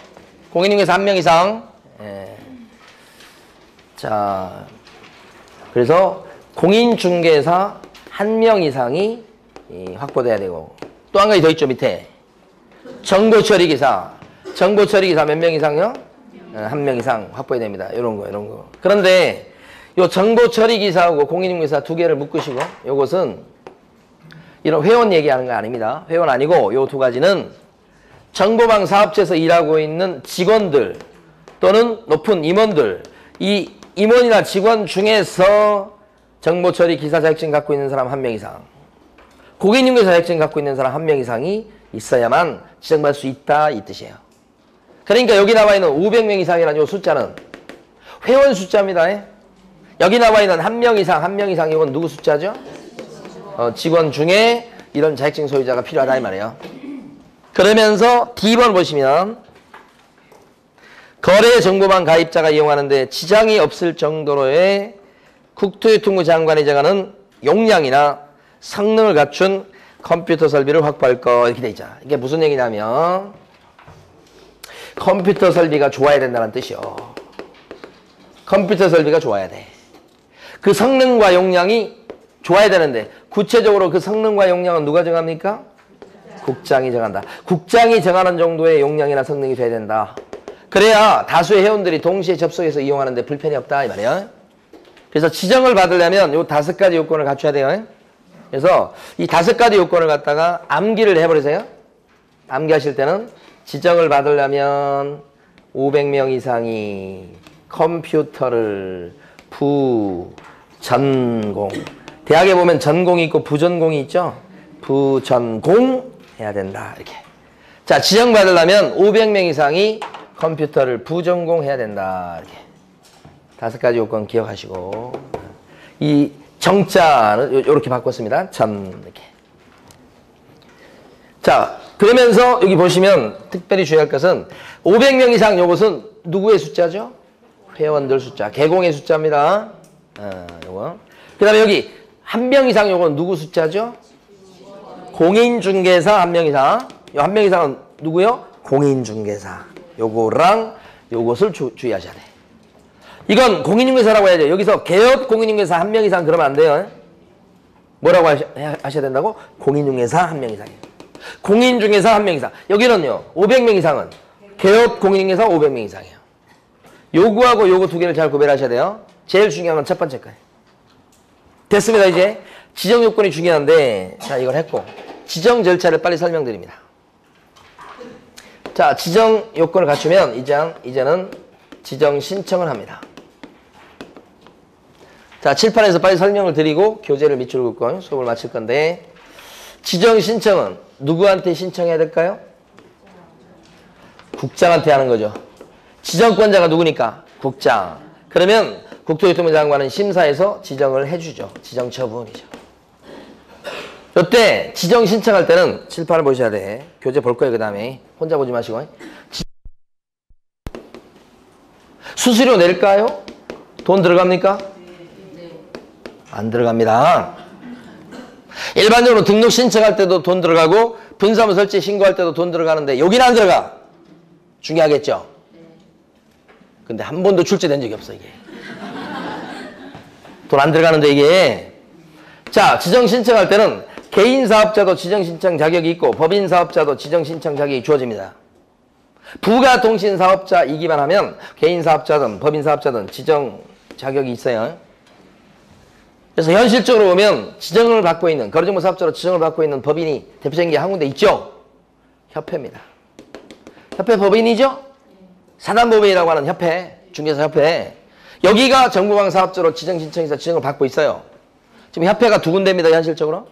Speaker 1: 공인중개사 1명 이상. 예. 자, 그래서 공인중개사 1명 이상이 확보돼야 되고, 또 한 가지 더 있죠, 밑에. 정보처리기사. 정보처리기사 몇 명 이상요? 1명 이상 확보해야 됩니다. 이런 거. 그런데 요 정보처리기사하고 공인중개사 두 개를 묶으시고, 요것은 이런 회원 얘기하는 거 아닙니다. 회원 아니고 요 두 가지는 정보망 사업체에서 일하고 있는 직원들 또는 높은 임원들, 이 임원이나 직원 중에서 정보처리 기사 자격증 갖고 있는 사람 1명 이상, 공인중개사 자격증 갖고 있는 사람 1명 이상이 있어야만 지정받을 수 있다 이 뜻이에요. 그러니까 여기 나와 있는 500명 이상이라는 이 숫자는 회원 숫자입니다. 여기 나와 있는 1명 이상 이건 누구 숫자죠? 직원 중에 이런 자격증 소유자가 필요하다 이 말이에요. 그러면서 D번 보시면 거래정보망 가입자가 이용하는데 지장이 없을 정도로의 국토유통부 장관이 정하는 용량이나 성능을 갖춘 컴퓨터 설비를 확보할 거 이렇게 돼 있잖아. 이게 무슨 얘기냐면 컴퓨터 설비가 좋아야 된다는 뜻이요. 컴퓨터 설비가 좋아야 돼. 그 성능과 용량이 좋아야 되는데 구체적으로 그 성능과 용량은 누가 정합니까? 국장이 정한다. 국장이 정하는 정도의 용량이나 성능이 돼야 된다. 그래야 다수의 회원들이 동시에 접속해서 이용하는데 불편이 없다 이 말이에요. 그래서 지정을 받으려면 요 5가지 요건을 갖춰야 돼요. 그래서 이 5가지 요건을 갖다가 암기를 해버리세요. 암기하실 때는 지정을 받으려면 500명 이상이 컴퓨터를 부전공, 대학에 보면 전공이 있고 부전공이 있죠. 부전공 해야 된다 이렇게. 자, 지정 받으려면 500명 이상이 컴퓨터를 부전공 해야 된다 이렇게. 5가지 요건 기억하시고, 이 정자는 이렇게 바꿨습니다. 전 이렇게. 자, 그러면서 여기 보시면 특별히 주의할 것은 500명 이상 요것은 누구의 숫자죠? 회원들 숫자, 개공의 숫자입니다. 요거. 그다음에 여기 1명 이상 요건 누구 숫자죠? 공인중개사 1명 이상. 요 1명 이상은 누구요? 공인중개사. 요거랑 요것을 주의하셔야 돼. 이건 공인중개사라고 해야죠. 여기서 개업 공인중개사 1명 이상 그러면 안 돼요. 뭐라고 하셔야 된다고? 공인중개사 1명 이상이에요. 공인중개사 1명 이상. 여기는요. 500명 이상은 개업 공인중개사 500명 이상이에요. 요거하고 요거 두 개를 잘 구별하셔야 돼요. 제일 중요한 건 첫 번째 거예요. 됐습니다. 이제 지정 요건이 중요한데, 자, 이걸 했고 지정 절차를 빨리 설명드립니다. 자, 지정 요건을 갖추면 이제는 지정 신청을 합니다. 자, 칠판에서 빨리 설명을 드리고 교재를 밑줄 긋고 수업을 마칠 건데, 지정 신청은 누구한테 신청해야 될까요? 국장한테 하는 거죠. 지정권자가 누구니까? 국장. 그러면 국토유통부 장관은 심사해서 지정을 해주죠. 지정 처분이죠. 이때 지정 신청할 때는 칠판을 보셔야 돼. 교재 볼 거예요. 그 다음에 혼자 보지 마시고. 수수료 낼까요? 돈 들어갑니까? 안 들어갑니다. 일반적으로 등록 신청할 때도 돈 들어가고 분사무 설치 신고할 때도 돈 들어가는데 여기는 안 들어가. 중요하겠죠? 근데 한 번도 출제된 적이 없어 이게. 돈 안 들어가는데 이게. 자, 지정 신청할 때는 개인 사업자도 지정 신청 자격이 있고 법인 사업자도 지정 신청 자격이 주어집니다. 부가통신 사업자이기만 하면 개인 사업자든 법인 사업자든 지정 자격이 있어요. 그래서 현실적으로 보면 지정을 받고 있는, 거래정보 사업자로 지정을 받고 있는 법인이 대표적인 게 한 군데 있죠? 협회입니다. 협회 법인이죠? 사단법인이라고 하는 협회, 중개사협회. 여기가 정보망 사업자로 지정 신청해서 지정을 받고 있어요. 지금 협회가 2군데입니다, 현실적으로.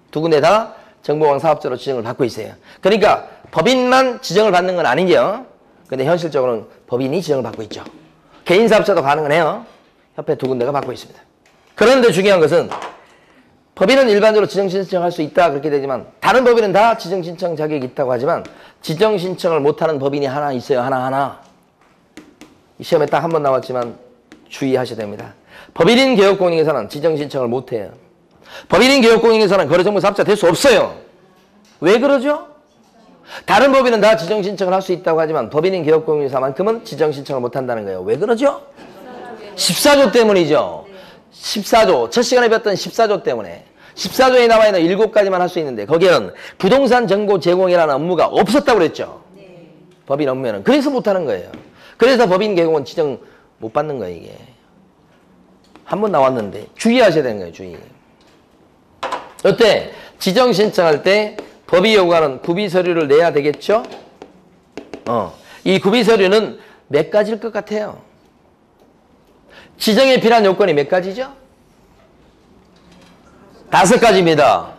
Speaker 1: 2군데 다 정보망 사업자로 지정을 받고 있어요. 그러니까 법인만 지정을 받는 건 아니죠. 근데 현실적으로는 법인이 지정을 받고 있죠. 개인 사업자도 가능은 해요. 협회 두 군데가 받고 있습니다. 그런데 중요한 것은 법인은 일반적으로 지정신청할 수 있다 그렇게 되지만 다른 법인은 다 지정신청 자격이 있다고 하지만 지정신청을 못하는 법인이 하나 있어요. 하나. 이 시험에 딱 한 번 나왔지만 주의하셔야 됩니다. 법인인 개업공인회사는 지정신청을 못해요. 법인인 개업공인회사는 거래정보사업자 될 수 없어요. 왜 그러죠? 다른 법인은 다 지정신청을 할 수 있다고 하지만 법인인 개업공인회사만큼은 지정신청을 못한다는 거예요. 왜 그러죠? 14조 때문이죠. 14조. 첫 시간에 배웠던 14조 때문에. 14조에 나와 있는 7가지만 할 수 있는데 거기에는 부동산 정보 제공이라는 업무가 없었다고 그랬죠. 법인 업무에는. 그래서 못하는 거예요. 그래서 법인 개공은 지정 못 받는 거예요. 이게. 한 번 나왔는데 주의하셔야 되는 거예요. 주의. 어때? 지정 신청할 때 법이 요구하는 구비 서류를 내야 되겠죠? 이 구비 서류는 몇 가지일 것 같아요? 지정에 필요한 요건이 몇 가지죠? 5가지입니다.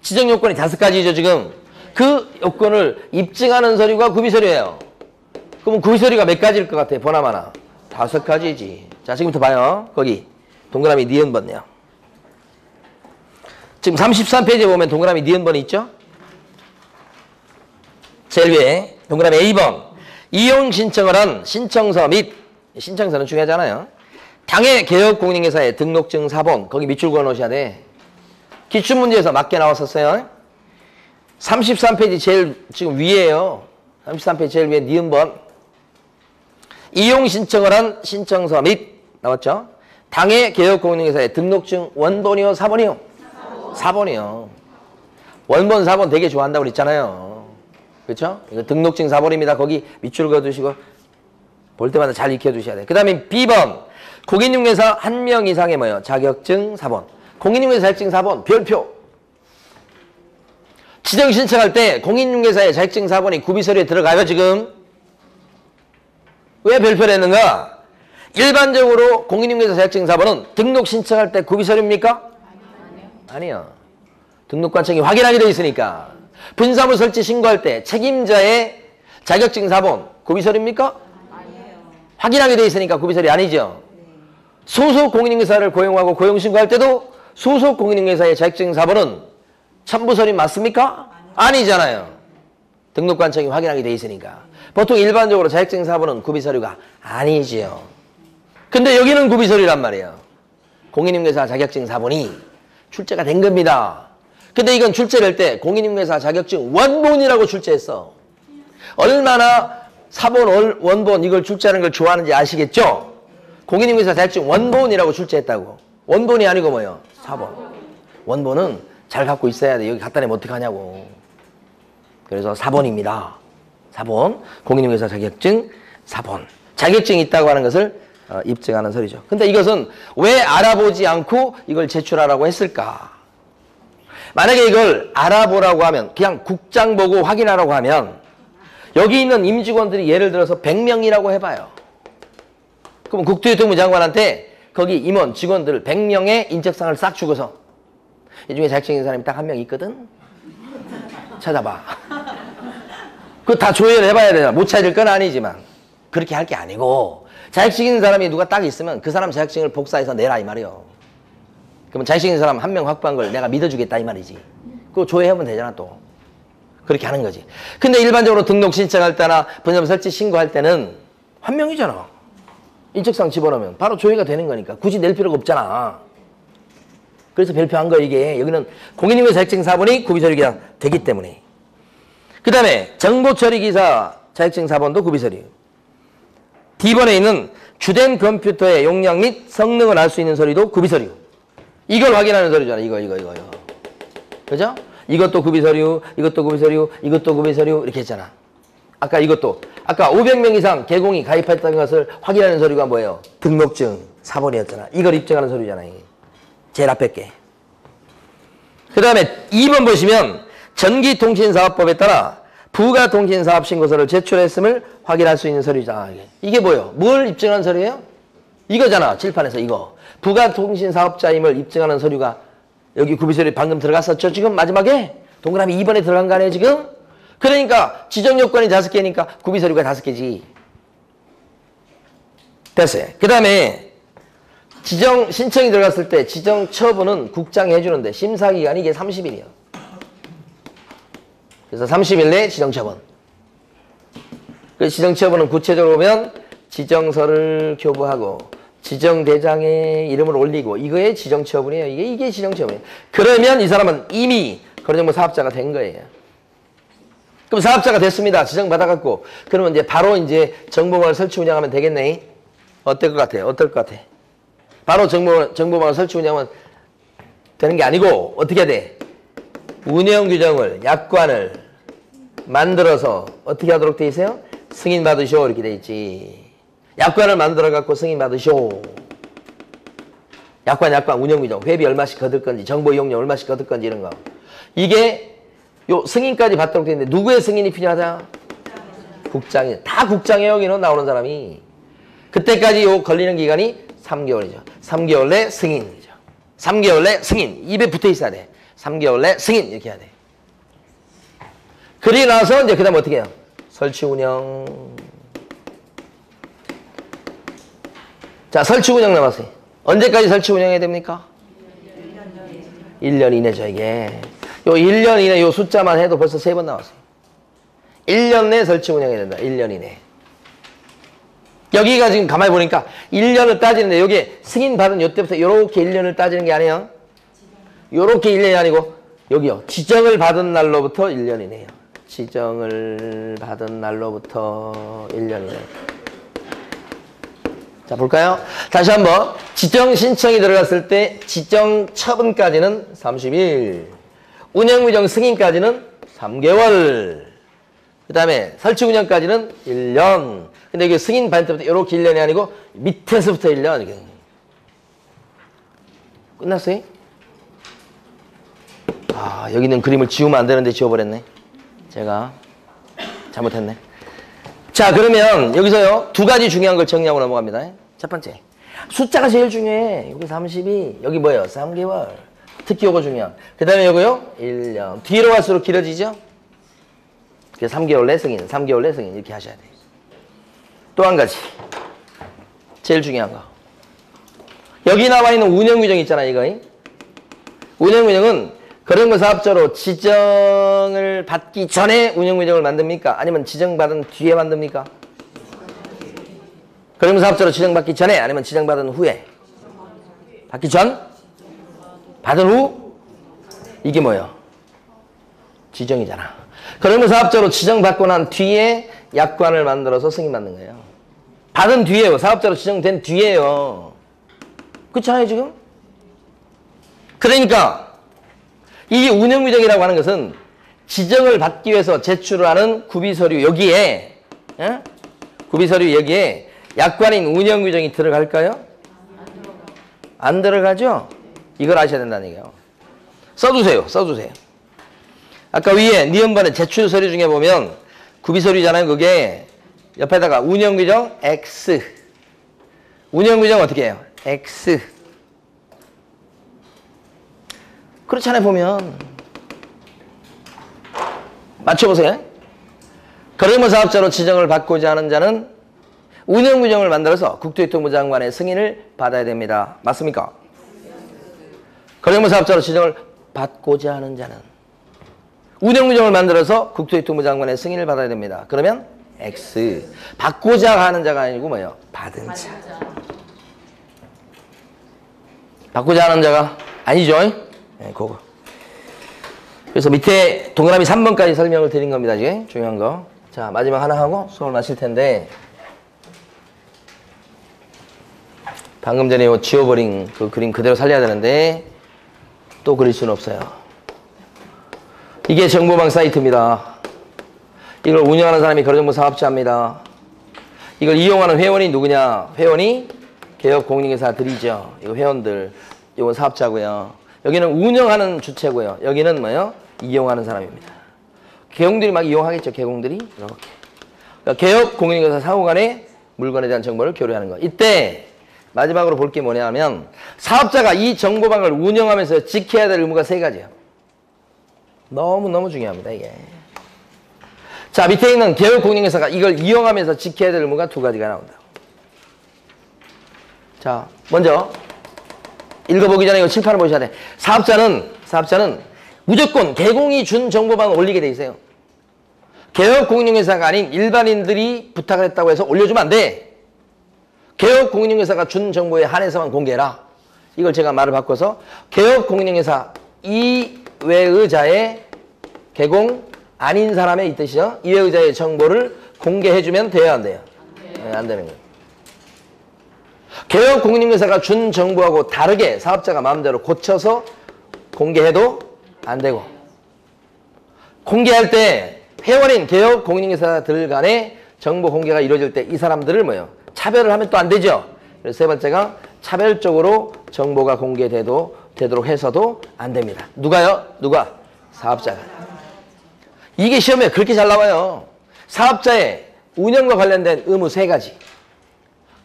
Speaker 1: 지정 요건이 5가지죠, 지금. 그 요건을 입증하는 서류가 구비 서류예요. 그럼 구비 서류가 몇 가지일 것 같아요? 보나마나. 5가지지. 자, 지금부터 봐요. 거기 동그라미 니은번요. 지금 33페이지에 보면 동그라미 니은번이 있죠? 제일 위에 동그라미 A번. 이용 신청을 한 신청서 및 신청서는 중요하잖아요. 당해 개업공인회사의 등록증 사본. 거기 밑줄 그어 놓으셔야 돼. 기출문제에서 맞게 나왔었어요. 33페이지 제일 지금 위에요. 33페이지 제일 위에 니은번. 이용 신청을 한 신청서 및 나왔죠? 당해 개업공인회사의 등록증 원본이요, 사본이요? 사본이요. 원본, 사본 되게 좋아한다고 그랬잖아요. 그렇죠? 이거 등록증 사본입니다. 거기 밑줄 그어두시고 볼 때마다 잘 익혀두셔야 돼요. 그 다음에 B번. 공인중개사 1명 이상의 뭐요? 자격증 사본. 공인중개사 자격증 사본 별표. 지정 신청할 때 공인중개사의 자격증 사본이 구비서류에 들어가요, 지금? 왜 별표를 했는가? 일반적으로 공인중개사 자격증 사본은 등록 신청할 때 구비서류입니까? 아니요. 등록관청이 확인하게 되어 있으니까. 분사물 설치 신고할 때 책임자의 자격증 사본 구비서류입니까? 아니에요. 확인하게 되어 있으니까 구비서류 아니죠. 소속 공인중개사를 고용하고 고용신고할 때도 소속 공인중개사의 자격증 사본은 첨부서류 맞습니까? 아니잖아요. 등록관청이 확인하게 되어 있으니까. 보통 일반적으로 자격증 사본은 구비서류가 아니지요. 근데 여기는 구비서류란 말이에요. 공인중개사 자격증 사본이 출제가 된 겁니다. 근데 이건 출제될 때 공인중개사 자격증 원본이라고 출제했어. 얼마나 사본, 원본 이걸 출제하는 걸 좋아하는지 아시겠죠? 공인중개사 자격증 원본이라고 출제했다고. 원본이 아니고 뭐예요? 사본. 원본은 잘 갖고 있어야 돼. 여기 갖다 내면 어떡하냐고. 그래서 사본입니다. 사본. 공인중개사 자격증 사본. 자격증이 있다고 하는 것을 입증하는 서류죠. 근데 이것은 왜 알아보지 않고 이걸 제출하라고 했을까? 만약에 이걸 알아보라고 하면 그냥 국장 보고 확인하라고 하면 여기 있는 임직원들이 예를 들어서 100명이라고 해봐요. 그럼 국토교통부 장관한테 거기 임원, 직원들 100명의 인적사항을 싹 주고서 이 중에 자격증 있는 사람이 딱 한 명 있거든? 찾아봐. 그거 다 조회해봐야 되나? 못 찾을 건 아니지만 그렇게 할 게 아니고 자격증 있는 사람이 누가 딱 있으면 그 사람 자격증을 복사해서 내라 이 말이요. 그러면 자격증 있는 사람 한 명 확보한 걸 내가 믿어주겠다 이 말이지. 그거 조회하면 되잖아 또. 그렇게 하는 거지. 근데 일반적으로 등록 신청할 때나 분점 설치 신고할 때는 한 명이잖아. 인적사항 집어넣으면 바로 조회가 되는 거니까 굳이 낼 필요가 없잖아. 그래서 별표한 거 이게. 여기는 공인중개사 자격증 사본이 구비서류가 되기 때문에. 그 다음에 정보처리기사 자격증 사본도 구비서류. D번에 있는 주된 컴퓨터의 용량 및 성능을 알 수 있는 서류도 구비서류. 이걸 확인하는 서류잖아. 이거. 그죠? 이것도 구비서류, 이것도 구비서류, 이것도 구비서류 이렇게 했잖아. 아까 이것도. 아까 500명 이상 개공이 가입했다는 것을 확인하는 서류가 뭐예요? 등록증 사본이었잖아. 이걸 입증하는 서류잖아. 이게. 제일 앞에 게. 그 다음에 2번 보시면 전기통신사업법에 따라 부가통신사업신고서를 제출했음을 확인할 수 있는 서류잖아. 이게 뭐예요? 뭘 입증하는 서류예요? 이거잖아. 칠판에서 이거. 부가통신사업자임을 입증하는 서류가 여기 구비서류 방금 들어갔었죠? 지금 마지막에? 동그라미 2번에 들어간 거 아니에요 지금? 그러니까 지정요건이 5개니까 구비서류가 5개지. 됐어요. 그 다음에 지정 신청이 들어갔을 때 지정 처분은 국장이 해주는데 심사기간이 이게 30일이요. 그래서 30일 내에 지정 처분. 그 지정 처분은 구체적으로 보면 지정서를 교부하고 지정대장에 이름을 올리고 이거의 지정 처분이에요. 이게 지정 처분이에요. 그러면 이 사람은 이미 거래정보 사업자가 된 거예요. 그럼 사업자가 됐습니다. 지정받아갖고 그러면 이제 바로 이제 정보망을 설치 운영하면 되겠네. 어떨 것 같아요? 어떨 것 같아? 바로 정보망을 설치 운영하면 되는 게 아니고 어떻게 해야 돼? 운영 규정을 약관을 만들어서 어떻게 하도록 돼 있어요? 승인 받으쇼 이렇게 돼 있지. 약관을 만들어 갖고 승인 받으쇼. 약관 운영 규정 회비 얼마씩 거둘 건지 정보 이용료 얼마씩 거둘 건지 이런 거. 이게 요 승인까지 받도록 돼 있는데 누구의 승인이 필요하다? 국장이. 다 국장의 여기는 나오는 사람이. 그때까지 요 걸리는 기간이 3개월이죠. 3개월 내 승인이죠. 3개월 내 승인. 입에 붙어 있어야 돼. 3개월 내 승인 이렇게 해야 돼. 그리 나서 이제 그 다음 어떻게 해요? 설치 운영. 자, 설치 운영 남았어요. 언제까지 설치 운영해야 됩니까? 1년 이내죠, 이게. 요 1년 이내 요 숫자만 해도 벌써 3번 나왔어요. 1년 내 설치 운영해야 된다. 1년 이내. 여기가 지금 가만히 보니까 1년을 따지는데 여기 승인받은 요때부터 요렇게 1년을 따지는 게 아니에요. 요렇게 1년이 아니고 여기요. 지정을 받은 날로부터 1년이네요. 지정을 받은 날로부터 1년이네요. 자, 볼까요? 다시 한번. 지정 신청이 들어갔을 때 지정 처분까지는 30일. 운영규정 승인까지는 3개월. 그 다음에 설치 운영까지는 1년. 근데 이게 승인 받을 때부터 이렇게 1년이 아니고 밑에서부터 1년. 이렇게. 끝났어요? 아, 여기 있는 그림을 지우면 안 되는데 지워버렸네. 제가 잘못했네. 자, 그러면 여기서요 2가지 중요한 걸 정리하고 넘어갑니다. 첫 번째, 숫자가 제일 중요해. 여기 32, 여기 뭐예요? 3개월. 특히 요거 중요한. 그 다음에 요거요 1년. 뒤로 갈수록 길어지죠? 3개월 내 승인, 3개월 내 승인 이렇게 하셔야 돼요. 또 한 가지 제일 중요한 거, 여기 나와 있는 운영규정 있잖아. 이거 운영규정은 거래정보 사업자로 지정을 받기 전에 운영규정을 만듭니까? 아니면 지정받은 뒤에 만듭니까? 거래정보 사업자로 지정받기 전에 아니면 지정받은 후에? 받기 전? 받은 후? 이게 뭐예요? 지정이잖아. 거래정보 사업자로 지정받고 난 뒤에 약관을 만들어서 승인받는 거예요. 받은 뒤에요. 사업자로 지정된 뒤에요. 그렇잖아요, 지금? 그러니까 이 운영규정이라고 하는 것은 지정을 받기 위해서 제출을 하는 구비서류 여기에, 구비서류 여기에 약관인 운영규정이 들어갈까요? 안 들어가죠? 이걸 아셔야 된다는 얘기예요. 써두세요. 써두세요. 아까 위에 니은번에 제출 서류 중에 보면 구비서류잖아요. 그게 옆에다가 운영규정 X. 운영규정 어떻게 해요? X. 그렇잖아요. 보면 맞춰보세요. 거래정보 사업자로 지정을 받고자 하는 자는 운영규정을 만들어서 국토교통부 장관의 승인을 받아야 됩니다. 맞습니까? 거래정보 사업자로 지정을 받고자 하는 자는 운영규정을 만들어서 국토교통부 장관의 승인을 받아야 됩니다. 그러면 X. 받고자 하는 자가 아니고 뭐예요? 받은 자. 받고자 하는 자가 아니죠? 네, 그거. 그래서 밑에 동그라미 3번까지 설명을 드린 겁니다. 지금 중요한 거. 자, 마지막 하나 하고 수업을 마칠 텐데, 방금 전에 지워버린 그 그림 그대로 살려야 되는데 또 그릴 수는 없어요. 이게 정보망 사이트입니다. 이걸 운영하는 사람이 거래정보 사업자입니다. 이걸 이용하는 회원이 누구냐? 회원이 개업공인회사들이죠. 이거 회원들, 이건 사업자고요. 여기는 운영하는 주체고요. 여기는 뭐예요? 이용하는 사람입니다. 개공들이 막 이용하겠죠. 개공들이 이렇게. 그러니까 개업공인회사 상호간에 물건에 대한 정보를 교류하는 거. 이때 마지막으로 볼 게 뭐냐면 사업자가 이 정보망을 운영하면서 지켜야 될 의무가 3가지예요. 너무너무 중요합니다. 이게. 자, 밑에 있는 개업공인회사가 이걸 이용하면서 지켜야 될 의무가 2가지가 나온다. 자, 먼저 읽어보기 전에 이거 칠판을 보셔야 돼. 사업자는 무조건 개공이 준 정보만 올리게 돼 있어요. 개업공인중개사가 아닌 일반인들이 부탁을 했다고 해서 올려주면 안 돼. 개업공인중개사가 준 정보에 한해서만 공개해라. 이걸 제가 말을 바꿔서 개업공인중개사 이외의자의 개공 아닌 사람의 이 뜻이죠. 이외의자의 정보를 공개해주면 돼야 안 돼요? 네, 안 되는 거예요. 개업공인중개사가 준 정보하고 다르게 사업자가 마음대로 고쳐서 공개해도 안 되고, 공개할 때 회원인 개업공인중개사들 간의 정보 공개가 이루어질 때 이 사람들을 뭐예요? 차별을 하면 또 안 되죠. 그래서 세 번째가 차별적으로 정보가 공개되도록 해서도 안 됩니다. 누가요? 누가? 사업자가. 이게 시험에 그렇게 잘 나와요. 사업자의 운영과 관련된 의무 3가지.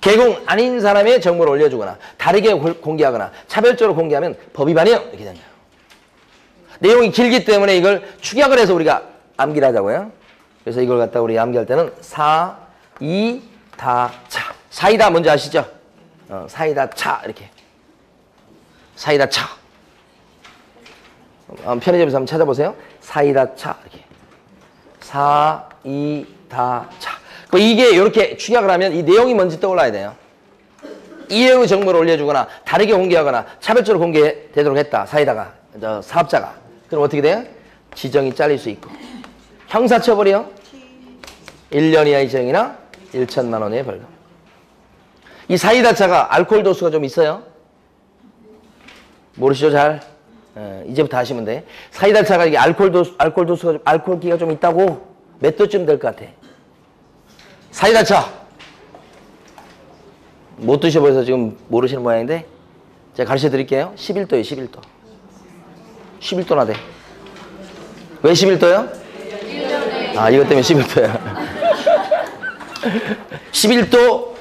Speaker 1: 개공 아닌 사람의 정보를 올려주거나 다르게 공개하거나 차별적으로 공개하면 법 위반이에요. 이렇게 됩니다. 내용이 길기 때문에 이걸 축약을 해서 우리가 암기를 하자고요. 그래서 이걸 갖다 우리 암기할 때는 사, 이, 다, 차. 사이다 뭔지 아시죠? 사이다, 차 이렇게. 사이다, 차. 편의점에서 한번 찾아보세요. 사이다, 차 이렇게. 사, 이, 다, 차. 이게 이렇게 축약을 하면 이 내용이 뭔지 떠올라야 돼요. 이외의 정보를 올려주거나 다르게 공개하거나 차별적으로 공개되도록 했다. 사이다가, 사업자가. 그럼 어떻게 돼요? 지정이 잘릴 수 있고. 형사처벌이요. 1년 이하의 징역이나 1천만 원의 벌금. 이 사이다차가 알코올 도수가 좀 있어요. 모르시죠, 잘? 이제부터 하시면 돼. 사이다차가 이게 알코올 도수가 알코올기가 좀 있다고 몇 도쯤 될 것 같아? 사이다차 못 드셔보셔서 지금 모르시는 모양인데 제가 가르쳐 드릴게요. 11도예요. 11도. 11도나 돼. 왜 11도요? 아, 이것 때문에 11도야. 11도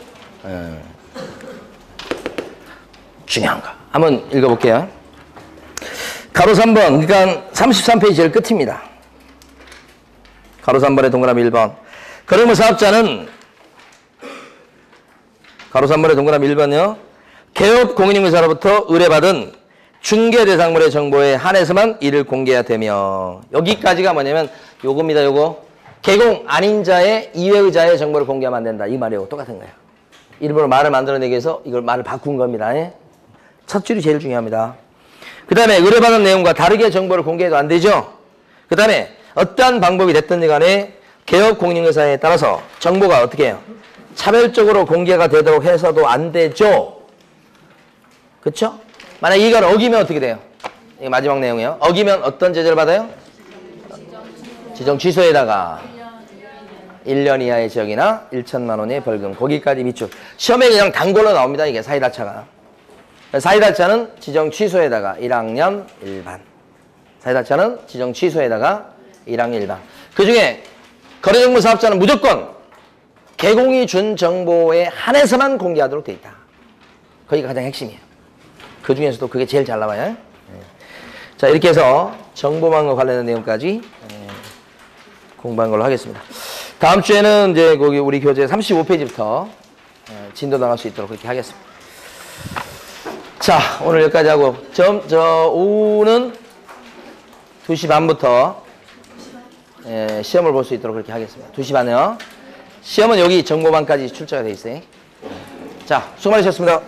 Speaker 1: 중요한 거. 한번 읽어볼게요. 가로 3번, 그러니까 33페이지 제일 끝입니다. 가로 3번에 동그라미 1번. 그러면 사업자는 가로 3번에 동그라미 1번이요. 개업공인중개사로부터 의뢰받은 중개 대상물의 정보에 한해서만 이를 공개해야 되며, 여기까지가 뭐냐면 요겁니다. 요거 개공 아닌 자의 이외의자의 정보를 공개하면 안 된다. 이 말이하고 똑같은 거예요. 일부러 말을 만들어내기 위해서 이걸 말을 바꾼 겁니다. 첫 줄이 제일 중요합니다. 그 다음에 의뢰받은 내용과 다르게 정보를 공개해도 안 되죠. 그 다음에 어떠한 방법이 됐든지 간에 개업공인중개사에 따라서 정보가 어떻게 해요? 차별적으로 공개가 되도록 해서도 안 되죠. 그렇죠? 만약 이걸 어기면 어떻게 돼요? 이게 마지막 내용이에요. 어기면 어떤 제재를 받아요? 지정 취소에다가 1년 이하의 징역이나 1천만 원의 벌금. 거기까지 밑줄. 시험에 그냥 단골로 나옵니다. 이게 사이다차가. 사이다차는 지정 취소에다가 1학년 1반. 사이다차는 지정 취소에다가 1학년 1반. 그 중에 거래정보 사업자는 무조건 개공이 준 정보에 한해서만 공개하도록 돼 있다. 거기가 가장 핵심이에요. 그 중에서도 그게 제일 잘 나와요. 자, 이렇게 해서 정보망과 관련된 내용까지 공부한 걸로 하겠습니다. 다음 주에는 이제 거기 우리 교재 35페이지부터 진도 나갈 수 있도록 그렇게 하겠습니다. 자, 오늘 여기까지 하고 오후는 2시 반부터 시험을 볼 수 있도록 그렇게 하겠습니다. 2시 반에요. 시험은 여기 정보방까지 출제가 돼 있어요. 자, 수고 많으셨습니다.